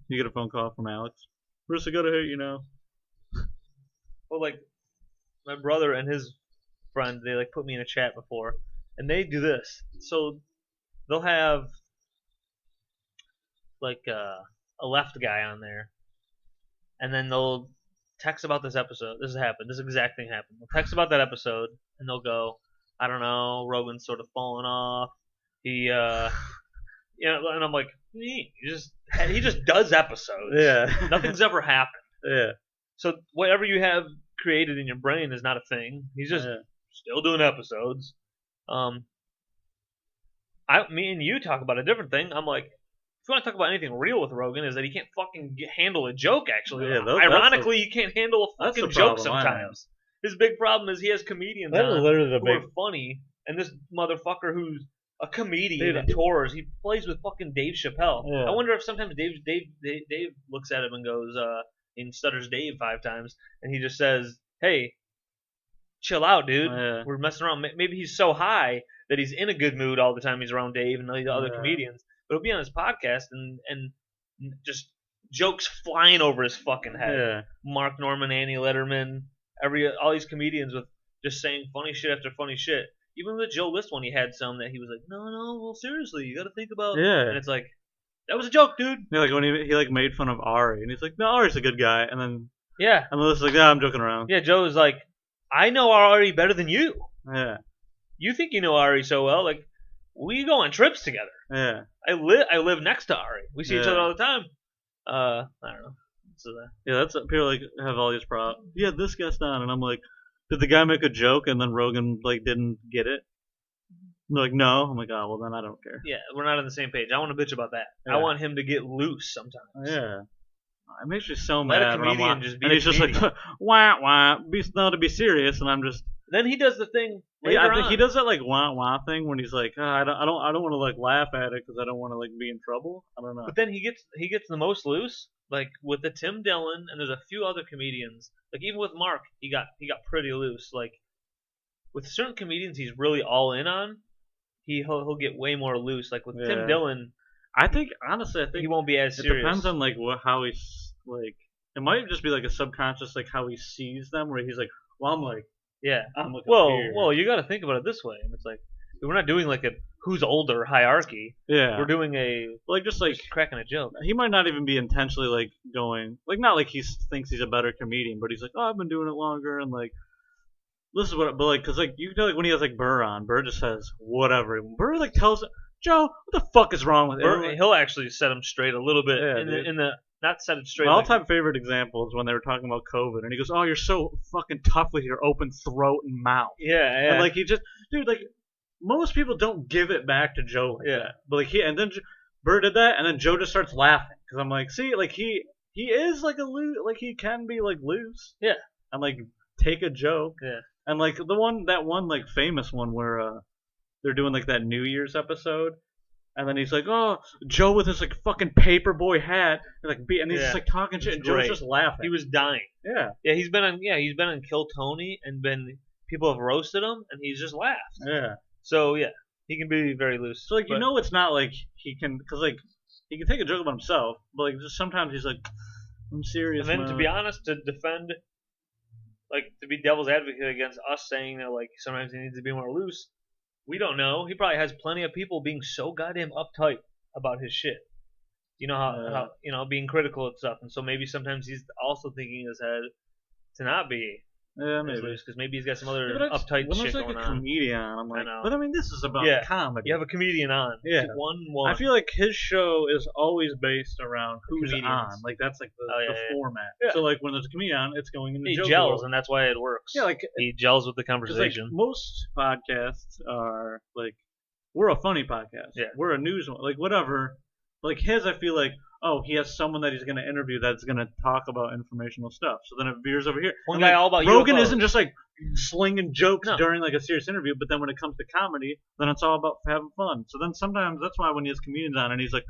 you get a phone call from Alex. Chris, I gotta hate you now. Well, like my brother and his friend, they like put me in a chat before, and they do this. So they'll have like a left guy on there, and then they'll text about this episode. This has happened. This exact thing happened. They'll text about that episode, and they'll go, I don't know, Rogan's sort of falling off. He, and I'm like, he just does episodes. Yeah. Nothing's ever happened. Yeah. So whatever you have created in your brain is not a thing. He's just still doing episodes. Me and you talk about a different thing. I'm like, if you want to talk about anything real with Rogan, is that he can't fucking handle a joke. Actually, ironically, he can't handle a fucking joke sometimes. His big problem is he has comedians on who are funny, and this motherfucker who's a comedian and tours. He plays with fucking Dave Chappelle. Yeah. I wonder if sometimes Dave looks at him and goes, and stutters Dave 5 times, and he just says, "Hey, chill out, dude. We're messing around." Maybe he's so high that he's in a good mood all the time he's around Dave and the other comedians. But he'll be on his podcast and just jokes flying over his fucking head. Yeah. Mark Norman, Annie Letterman, all these comedians with just saying funny shit after funny shit. Even the Joe List one, he had some that he was like, no, well, seriously, you got to think about. Yeah. And it's like, that was a joke, dude. Yeah, like when he like made fun of Ari, and he's like, no, Ari's a good guy, and then and Melissa's like, yeah, I'm joking around. Yeah, Joe was like, I know Ari better than you. Yeah. You think you know Ari so well, like we go on trips together. Yeah. I live next to Ari. We see each other all the time. I don't know. So that's people like have all these problems. Yeah, this guest on, and I'm like, did the guy make a joke and then Rogan like didn't get it? And they're like, no. I'm like, oh well, then I don't care. Yeah, we're not on the same page. I want to bitch about that. Yeah. I want him to get loose sometimes. Yeah. It makes me so Let mad. a comedian just be and he's just like, wah wah. To be serious, and I'm just. Then he does the thing. Later I think on. he does that like wah wah thing when he's like, I don't want to like laugh at it because I don't want to like be in trouble. I don't know. But then he gets the most loose, like with the Tim Dillon, and there's a few other comedians. Like even with Mark, he got pretty loose. Like with certain comedians, he's really all in on. He'll get way more loose. Like with Tim Dillon, I think honestly, he won't be as serious. It depends on like how he's like. It might just be like a subconscious like how he sees them, where he's like, well, I'm like. Yeah. I'm like well, you got to think about it this way, and it's like we're not doing like a who's older hierarchy. Yeah. We're doing just cracking a joke. He might not even be intentionally like going like not like he thinks he's a better comedian, but he's like, oh, I've been doing it longer, and like this is what. But like, cause like you know, like when he has like Burr on, Burr just says whatever. Burr like tells Joe, what the fuck is wrong with Burr? He'll actually set him straight a little bit in the. Not set it straight. My all-time favorite example is when they were talking about COVID, and he goes, "Oh, you're so fucking tough with your open throat and mouth." Yeah. And like he just, dude, like most people don't give it back to Joe like that. But like and then Burr did that, and then Joe just starts laughing because I'm like, see, like he is like like he can be like loose. Yeah. And like take a joke. Yeah. And like that one like famous one where they're doing like that New Year's episode. And then he's like, "Oh, Joe with his like fucking paperboy hat, and he's just like talking shit, and Joe's just laughing." He was dying. Yeah. Yeah, he's been on Kill Tony, and people have roasted him, and he's just laughed. Yeah. So yeah, he can be very loose. So like it's not like he can, because like he can take a joke about himself, but like just sometimes he's like, "I'm serious." And then to be honest, to defend, like to be devil's advocate against us saying that like sometimes he needs to be more loose. We don't know. He probably has plenty of people being so goddamn uptight about his shit. You know how being critical and stuff, and so maybe sometimes he's also thinking in his head to not be. Yeah, maybe because maybe he's got some other uptight shit going on. When there's like a comedian, I'm like, but I mean, this is about comedy. You have a comedian on. Yeah. One. I feel like his show is always based around who's on. Like that's like the format. Yeah. So like when there's a comedian on, it's going into he joke gels, world. and that's why it works. Yeah, like he gels with the conversation. Like, most podcasts are like, we're a funny podcast. Yeah. We're a news one, like whatever. Like his, I feel like, oh, he has someone that he's going to interview that's going to talk about informational stuff. So then it veers over here. One guy all about Rogan UFOs. isn't just like slinging jokes during like a serious interview, but then when it comes to comedy, then it's all about having fun. So then sometimes that's why when he has comedians on and he's like,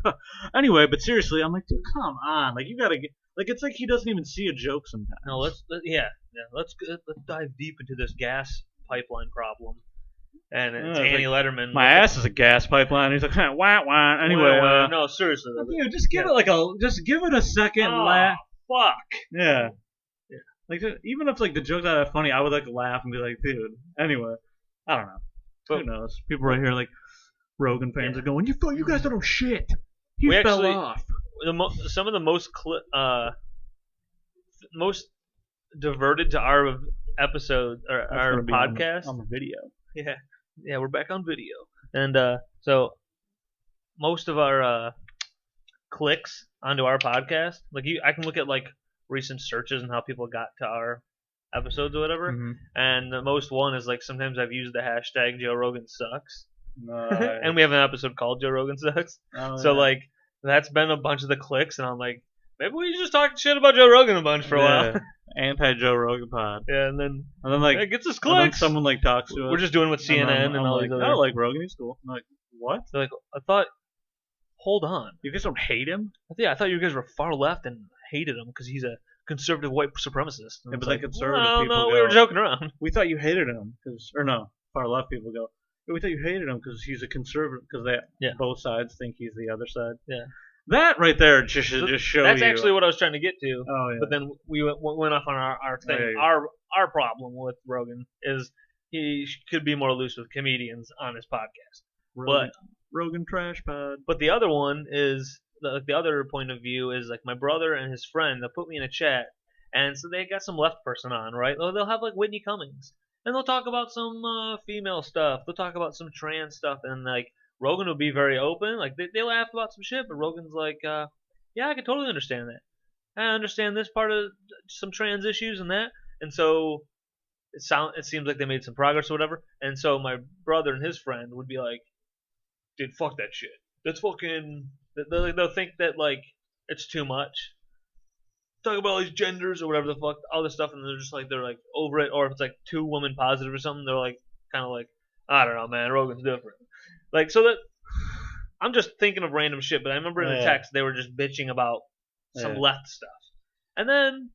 anyway, but seriously, I'm like, dude, come on, like you got to get, like it's like he doesn't even see a joke sometimes. No, let's dive deep into this gas pipeline problem. And it's Annie Letterman. My ass is a gas pipeline. He's like, wah wah. Anyway, no, seriously. Dude, just give it just give it a second. Laugh. Fuck. Yeah. Like even if like the joke's not that funny, I would like laugh and be like, dude. Anyway, I don't know. Who knows? People right here like Rogan fans are going, you guys don't know shit. He fell off. Some of the most diverted to our episode or our podcast on the video. Yeah, we're back on video, and so most of our clicks onto our podcast, like I can look at like recent searches and how people got to our episodes or whatever. Mhm. And the most one is like sometimes I've used the hashtag Joe Rogan sucks, Nice. and we have an episode called Joe Rogan sucks. Oh, So yeah. like that's been a bunch of the clicks, and I'm like, maybe we just talk shit about Joe Rogan a bunch for a while. Anti Joe Rogan pod. Yeah, and then like it gets us and then clicks. someone like talks to us. We're just doing with CNN and and I'm all like, these other. I like Rogan. He's cool. I'm like, what? They're like, I thought. Hold on. You guys don't hate him? Yeah, I thought you guys were far left and hated him because he's a conservative white supremacist. And Yeah, it's but then conservative well, people no, go, we were joking around. We thought you hated him or no, far left people go. We thought you hated him because he's a conservative because both sides think he's the other side. Yeah. That right there just should just show That's you. actually what I was trying to get to. Oh yeah. But then we went off on our thing. Oh, yeah. Our problem with Rogan is he could be more loose with comedians on his podcast. Rogan trash pod. But the other one is the other point of view is like my brother and his friend. They'll put me in a chat, and so they got some left person on, right? They'll have like Whitney Cummings, and they'll talk about some female stuff. They'll talk about some trans stuff, and like Rogan will be very open. Like they laugh about some shit, but Rogan's like, yeah, I can totally understand that. I understand this part of some trans issues and that, and so it seems like they made some progress or whatever. And so my brother and his friend would be like, dude, fuck that shit. That's fucking. They'll think that like it's too much. Talk about all these genders or whatever the fuck, all this stuff, and they're like over it. Or if it's like too woman positive or something, they're like kind of like, I don't know, man, Rogan's different. Like so that I'm just thinking of random shit, but I remember in the text they were just bitching about some left stuff, and then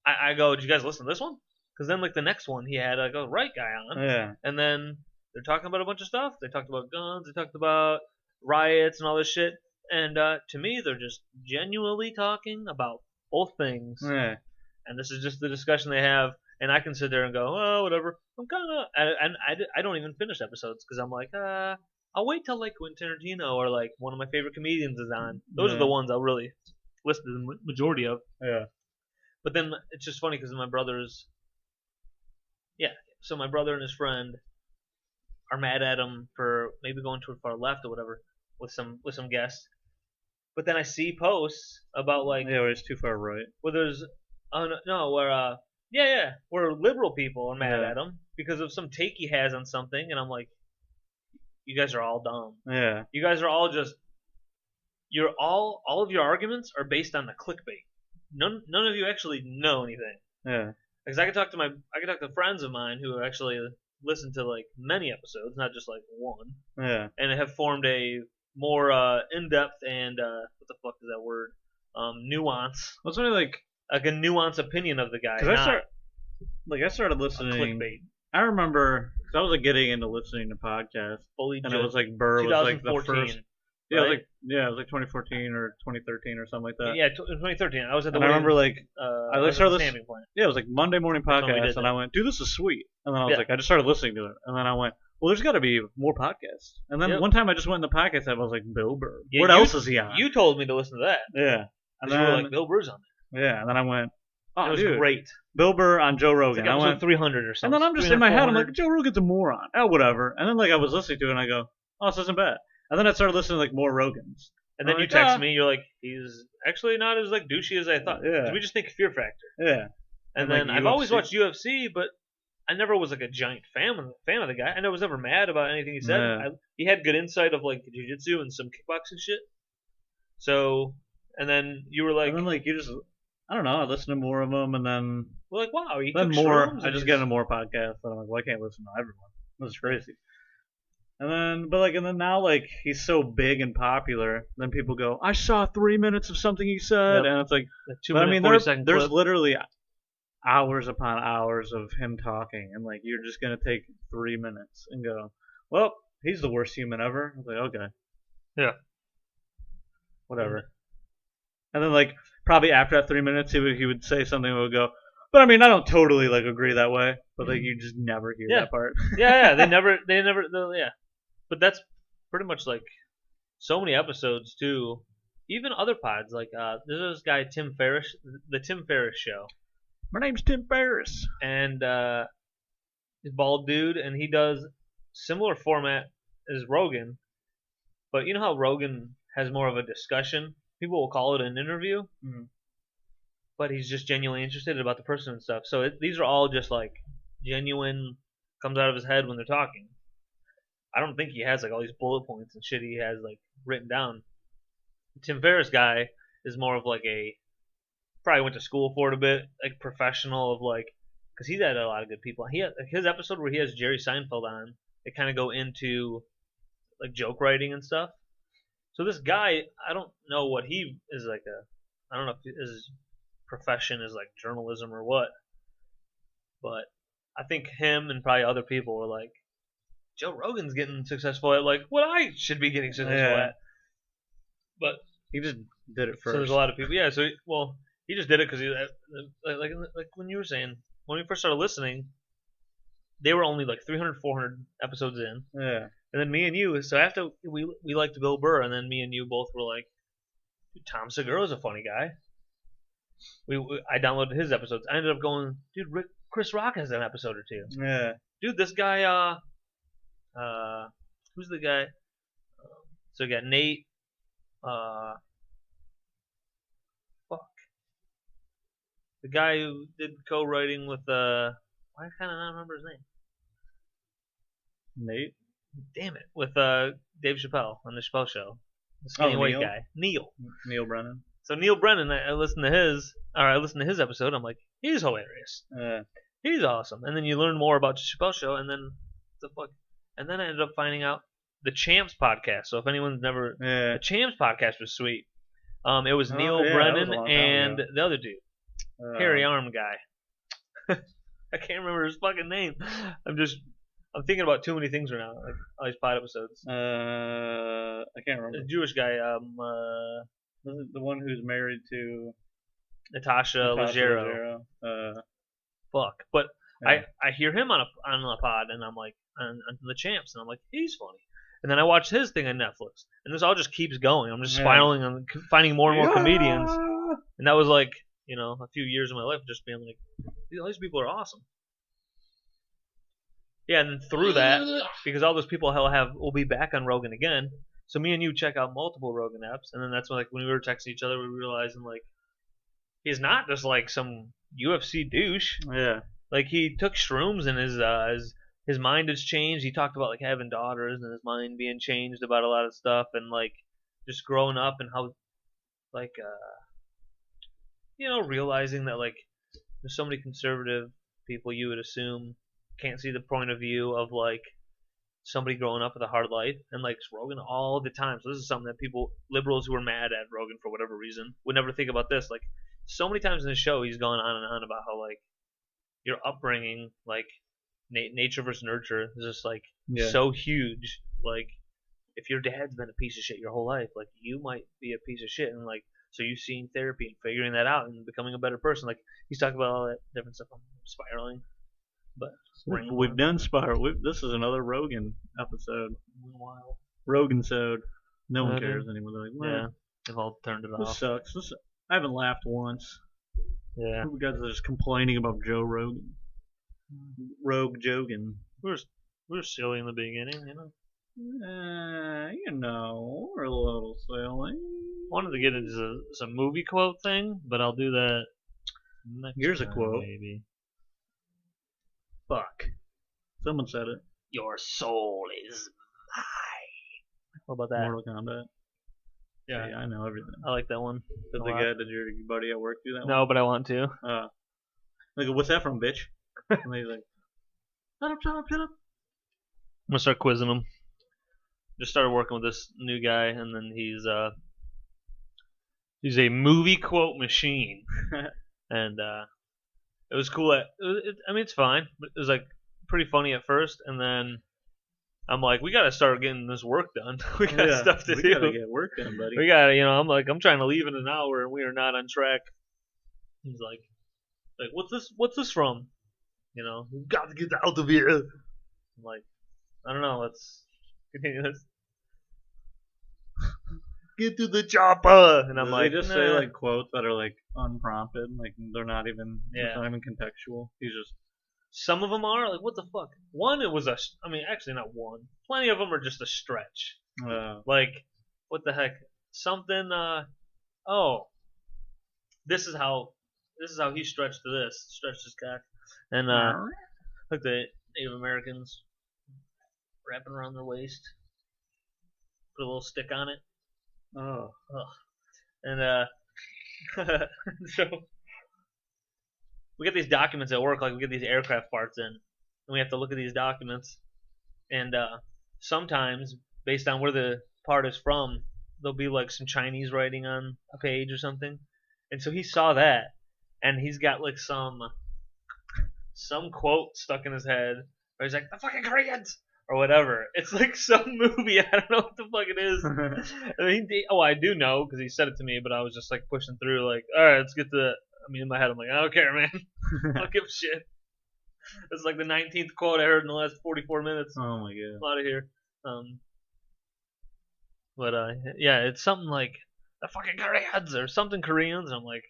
I go, did you guys listen to this one? Because then like the next one he had like a right guy on, and then they're talking about a bunch of stuff. They talked about guns. They talked about riots and all this shit. And to me, they're just genuinely talking about both things. Yeah. And this is just the discussion they have. And I can sit there and go, oh, whatever. I'm kind of, and I don't even finish episodes because I'm like, I'll wait till like Quentin Tarantino or like one of my favorite comedians is on. Those are the ones I'll really listen to the majority of. Yeah. But then it's just funny because my brother's, so my brother and his friend are mad at him for maybe going too far left or whatever with some guests. But then I see posts about like where it's too far right. Where there's where liberal people are mad at him because of some take he has on something, and I'm like, you guys are all dumb. Yeah. You guys are all just all of your arguments are based on the clickbait. None of you actually know anything. Yeah. Because I could talk to friends of mine who actually listen to like many episodes, not just like one. Yeah. And have formed a more in-depth and what the fuck is that word? Nuance. Well, it's only like a nuanced opinion of the guy. I started listening. Clickbait. I remember because I was like getting into listening to podcasts, and it was like Burr was like the first. Yeah, right? it was like 2014 or 2013 or something like that. Yeah, 2013. I was at the. And I remember like I started listening. Yeah, it was like Monday morning podcast, and I went, dude, this is sweet. And then I was like, I just started listening to it, and then I went, well, there's got to be more podcasts. And then one time I just went in the podcast app, I was like, Bill Burr. What else is he on? You told me to listen to that. Yeah. And then you were like, Bill Burr's on there. Yeah, and then I went, oh, it was dude, great. Bill Burr on Joe Rogan. It's like I went 300 or something. And then I'm just in my head, I'm like, Joe Rogan's a moron. Oh, whatever. And then like I was listening to it, and I go, oh, this isn't bad. And then I started listening to like more Rogans. And then you text me, you're like, he's actually not as like douchey as I thought. Yeah. We just think Fear Factor. Yeah. And then I've always watched UFC, but I never was like a giant fan of the guy. I was never mad about anything he said. Yeah. He had good insight of like jiu-jitsu and some kickboxing shit. So, and then you were like, and then like you just, I don't know, I listened to more of them, and then we're like, wow, he then took more. shrooms I just get into more podcasts, and I'm like, well, I can't listen to everyone. This is crazy. And then now like he's so big and popular, then people go, I saw 3 minutes of something he said, and it's like, but I mean, there's literally hours upon hours of him talking, and like you're just gonna take 3 minutes and go, well, he's the worst human ever. I was like, okay, yeah, whatever. And then like probably after that 3 minutes, he would say something that would go, but I mean, I don't totally like agree that way, but like you just never hear that part. yeah, they never, yeah. But that's pretty much like so many episodes too. Even other pods like there's this guy Tim Ferriss, the Tim Ferriss Show. My name's Tim Ferriss, and he's a bald dude, and he does similar format as Rogan. But you know how Rogan has more of a discussion? People will call it an interview. Mm-hmm. but he's just genuinely interested about the person and stuff. So these are all just like genuine, comes out of his head when they're talking. I don't think he has like all these bullet points and shit he has like written down. Tim Ferriss guy is more of like a probably went to school for it a bit, like professional of like because he's had a lot of good people. He had, his episode where he has Jerry Seinfeld on, they kind of go into like joke writing and stuff. So this guy, I don't know what he is like I don't know if his profession is like journalism or what, but I think him and probably other people were like, Joe Rogan's getting successful at like what I should be getting successful at. But he just did it first. So there's a lot of people. Yeah. So he just did it because he like when you were saying when we first started listening, they were only like 300, 400 episodes in. Yeah. And then me and you. So after we liked Bill Burr, and then me and you both were like, dude, Tom Segura's a funny guy. I downloaded his episodes. I ended up going, dude, Chris Rock has an episode or two. Yeah. Dude, this guy. Who's the guy? So we got Nate. Fuck. The guy who did co-writing with why can't I not remember his name? Nate. Damn it, with Dave Chappelle on the Chappelle Show. The skinny white Neil? guy, Neil Brennan. So Neil Brennan, I listened to his episode. I'm like, he's hilarious. He's awesome. And then you learn more about the Chappelle Show, and then and then I ended up finding out the Champs podcast. So if anyone's never, the Champs podcast was sweet. It was Neil Brennan and the other dude, hairy arm guy. I can't remember his fucking name. I'm thinking about too many things right now, like all these pod episodes. I can't remember. The Jewish guy, the one who's married to Natasha Leggero. Fuck, but I hear him on a pod, and I'm like on the Champs, and I'm like, he's funny. And then I watch his thing on Netflix, and this all just keeps going. I'm just spiraling and finding more and more comedians, and that was like a few years of my life just being like, all these people are awesome. Yeah, and then through that, because all those people will be back on Rogan again. So me and you check out multiple Rogan apps, and then that's when we were texting each other, we realized he's not just like some UFC douche. Yeah. Like he took shrooms and his mind has changed. He talked about like having daughters and his mind being changed about a lot of stuff, and like just growing up and how like realizing that like there's so many conservative people you would assume can't see the point of view of like somebody growing up with a hard life, and like Rogan all the time. So this is something that liberals who are mad at Rogan for whatever reason would never think about this. Like so many times in the show he's gone on and on about how like your upbringing, like nature versus nurture, is just like so huge. Like if your dad's been a piece of shit your whole life, like you might be a piece of shit, and like so you've seen therapy and figuring that out and becoming a better person. Like he's talking about all that different stuff. I'm spiraling. But we've done spiral. This is another Rogan episode. Rogan-sode. No one cares anymore. They're like, yeah, they've all turned it this off. Sucks. I haven't laughed once. Yeah. You guys are just complaining about Joe Rogan. Rogue Jogan. We were silly in the beginning, we're a little silly. Wanted to get into some movie quote thing, but I'll do that next Here's time, a quote. Maybe. Fuck. Someone said it. Your soul is mine. What about that? Mortal Kombat. Yeah, I know everything. I like that one. Did your buddy at work do that one? No, but I want to. Like, what's that from, bitch? And he's like, shut up. I'm gonna start quizzing him. Just started working with this new guy, and then he's a movie quote machine, and it was cool. It's fine, but it was like pretty funny at first, and then I'm like, we gotta start getting this work done. We got stuff to do. We gotta get work done, buddy. We gotta, I'm trying to leave in an hour, and we are not on track. He's like, what's this from? We've got to get out of here. I'm like, I don't know. Let's continue this. Get to the chopper, and I'm like, they just say like quotes that are like unprompted, like they're not even contextual. He's just some of them are like, what the fuck? One, it was actually not one. Plenty of them are just a stretch. Like, what the heck? Something. This is how this is how he stretched his cock, and like the Native Americans wrapping around their waist, put a little stick on it. Oh. And so we get these documents at work, like we get these aircraft parts in, and we have to look at these documents. And sometimes, based on where the part is from, there'll be like some Chinese writing on a page or something. And so he saw that, and he's got like some quote stuck in his head, where he's like, "The fucking Koreans," or whatever. It's like some movie. I don't know what the fuck it is. I mean, I do know because he said it to me, but I was just like pushing through, like, all right, let's get to. I mean, in my head, I'm like, I don't care, man. I don't give a shit. It's like the 19th quote I heard in the last 44 minutes. Oh my god. I'm out of here. But yeah, it's something like the fucking Koreans or something Koreans. And I'm like,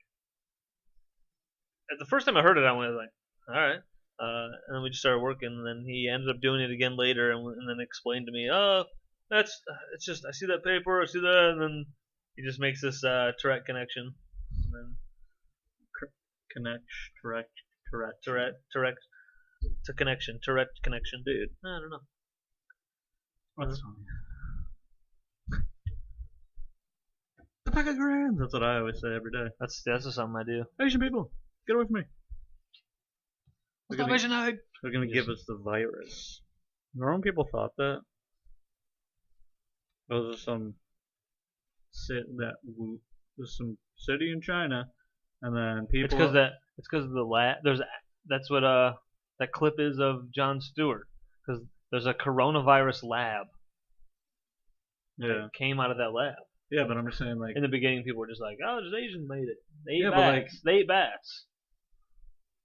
the first time I heard it, I went like, all right. And then we just started working, and then he ended up doing it again later, and then explained to me, oh, it's just I see that paper, I see that, and then he just makes this Tourette connection, and then Tourette. It's a connection, Tourette connection, dude. I don't know. What's funny? The fucking Koreans. That's what I always say every day. That's just something I do. Asian people, get away from me. Asian hide. They're gonna give us the virus. Our own people thought that. Those are some there's some city in China, and then people. It's because of the lab. That's what that clip is of Jon Stewart, because there's a coronavirus lab. Yeah. That came out of that lab. Yeah, but I'm just saying, like, in the beginning, people were just like, "Oh, just Asians made it. They ate yeah, bats. They ate bats."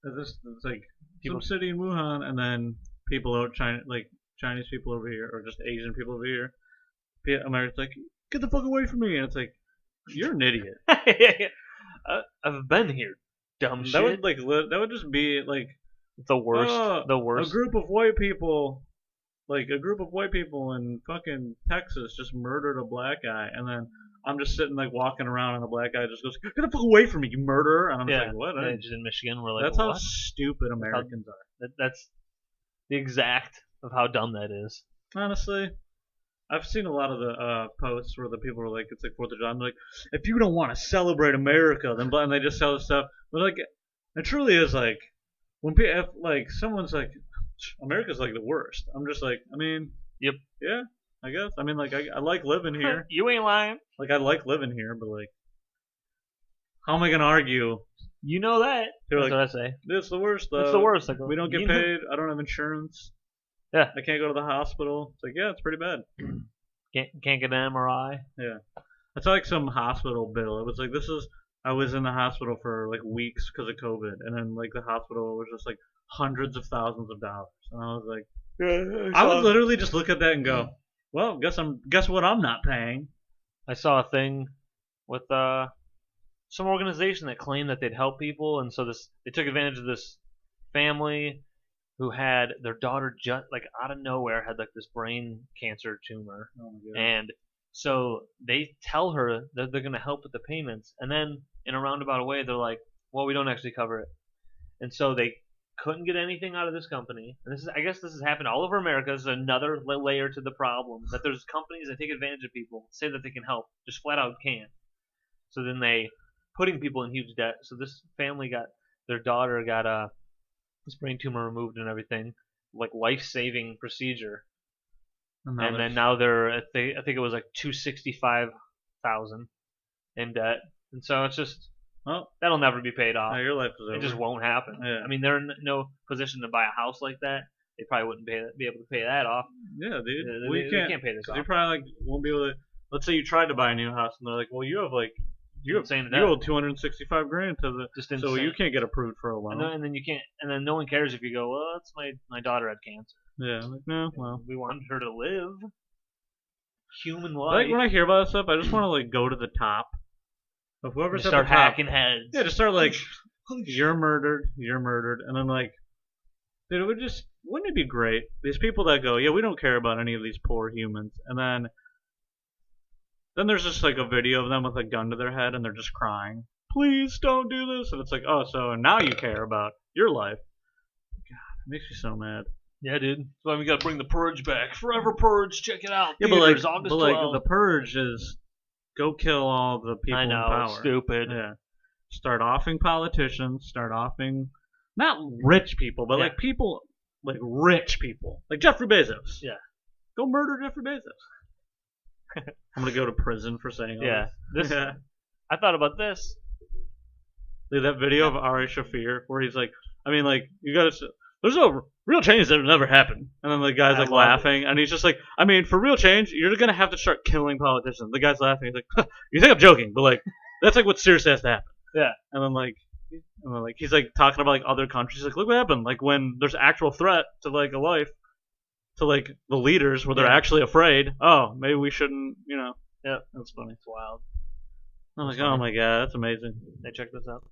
It's like some city in Wuhan, and then people out China, like Chinese people over here, or just Asian people over here. America's like, "Get the fuck away from me!" And it's like, you're an idiot. I've been here, dumb shit. That would just be like the worst. The worst. A group of white people in fucking Texas just murdered a black guy, and then I'm just sitting like walking around, and the black guy just goes, "Get the fuck away from me, you murderer!" And I'm just like, "What?" Just in Michigan, we're like, "That's what? how stupid Americans are." That's the exact of how dumb that is. Honestly, I've seen a lot of the posts where the people are like, it's like 4th of July. I'm like, if you don't want to celebrate America, then and they just sell stuff. But like, it truly is like when if like someone's like, America's like the worst. I'm just like, I mean, yep, yeah, I guess. I mean, like I like living here. You ain't lying. Like I like living here, but like, how am I gonna argue? You know that. That's what I say. It's the worst though. It's the worst. Like, we don't get paid. I don't have insurance. Yeah. I can't go to the hospital. It's like, yeah, it's pretty bad. Can't get an MRI. Yeah. It's like some hospital bill. It was like, I was in the hospital for like weeks because of COVID, and then like the hospital was just like hundreds of thousands of dollars, and I was like, I would literally just look at that and go, well, guess what I'm not paying. I saw a thing with some organization that claimed that they'd help people, and so they took advantage of this family who had their daughter just like out of nowhere had like this brain cancer tumor, and so they tell her that they're going to help with the payments, and then in a roundabout way they're like, well, we don't actually cover it, and so they couldn't get anything out of this company. And I guess this has happened all over America. This is another layer to the problem, that there's companies that take advantage of people, say that they can help, just flat out can't. So then they putting people in huge debt. So this family their daughter got this brain tumor removed and everything, like life-saving procedure, and then now I think it was like $265,000 in debt, and so it's just, well, that'll never be paid off. No, your life is over. It just won't happen. Yeah. I mean, they're in no position to buy a house like that. They probably wouldn't be able to pay that off. Yeah, dude. They can't pay this off. You probably like won't be able to. Let's say you tried to buy a new house, and they're like, well, you owe $265,000 to the, just insane. So you can't get approved for a loan. And then you can't, and then no one cares if you go, well, that's my daughter had cancer. Yeah, like, no, well, we wanted her to live human life. Like when I hear about this stuff, I just want to like go to the top of whoever's at the top. Start hacking heads. Yeah, just start like, you're murdered, and then like, dude, wouldn't it be great? These people that go, yeah, we don't care about any of these poor humans, and then there's just like a video of them with a gun to their head and they're just crying. please don't do this. And it's like, oh, so now you care about your life. God, it makes me so mad. Yeah, dude. That's why we gotta bring the Purge back. Forever Purge. Check it out. Yeah, Theaters, but August like 12th. the purge is go kill all the people I know. in power. Stupid. Yeah. Start offing politicians. Start offing not rich people, but Yeah. like people, like rich people, like Jeffrey Bezos. Yeah. Go murder Jeffrey Bezos. I'm gonna go to prison for saying all Yeah. this. This. I thought about this. Dude, that video of Ari Shafir where he's like, I mean, like, you gotta, there's no real change that never happened. And then the guy's I like love laughing, and he's just like, I mean, for real change, you're gonna have to start killing politicians. The guy's laughing. He's like, huh, you think I'm joking, but like, that's like what seriously has to happen. Yeah. And then like he's like talking about like other countries. He's like, look what happened. Like when there's actual threat to like a life, to like the leaders where they're Yeah. actually afraid. Oh, maybe we shouldn't. You know. Yeah. That's funny. It's wild. I'm like, That's funny. oh my god, that's amazing. Hey, check this out.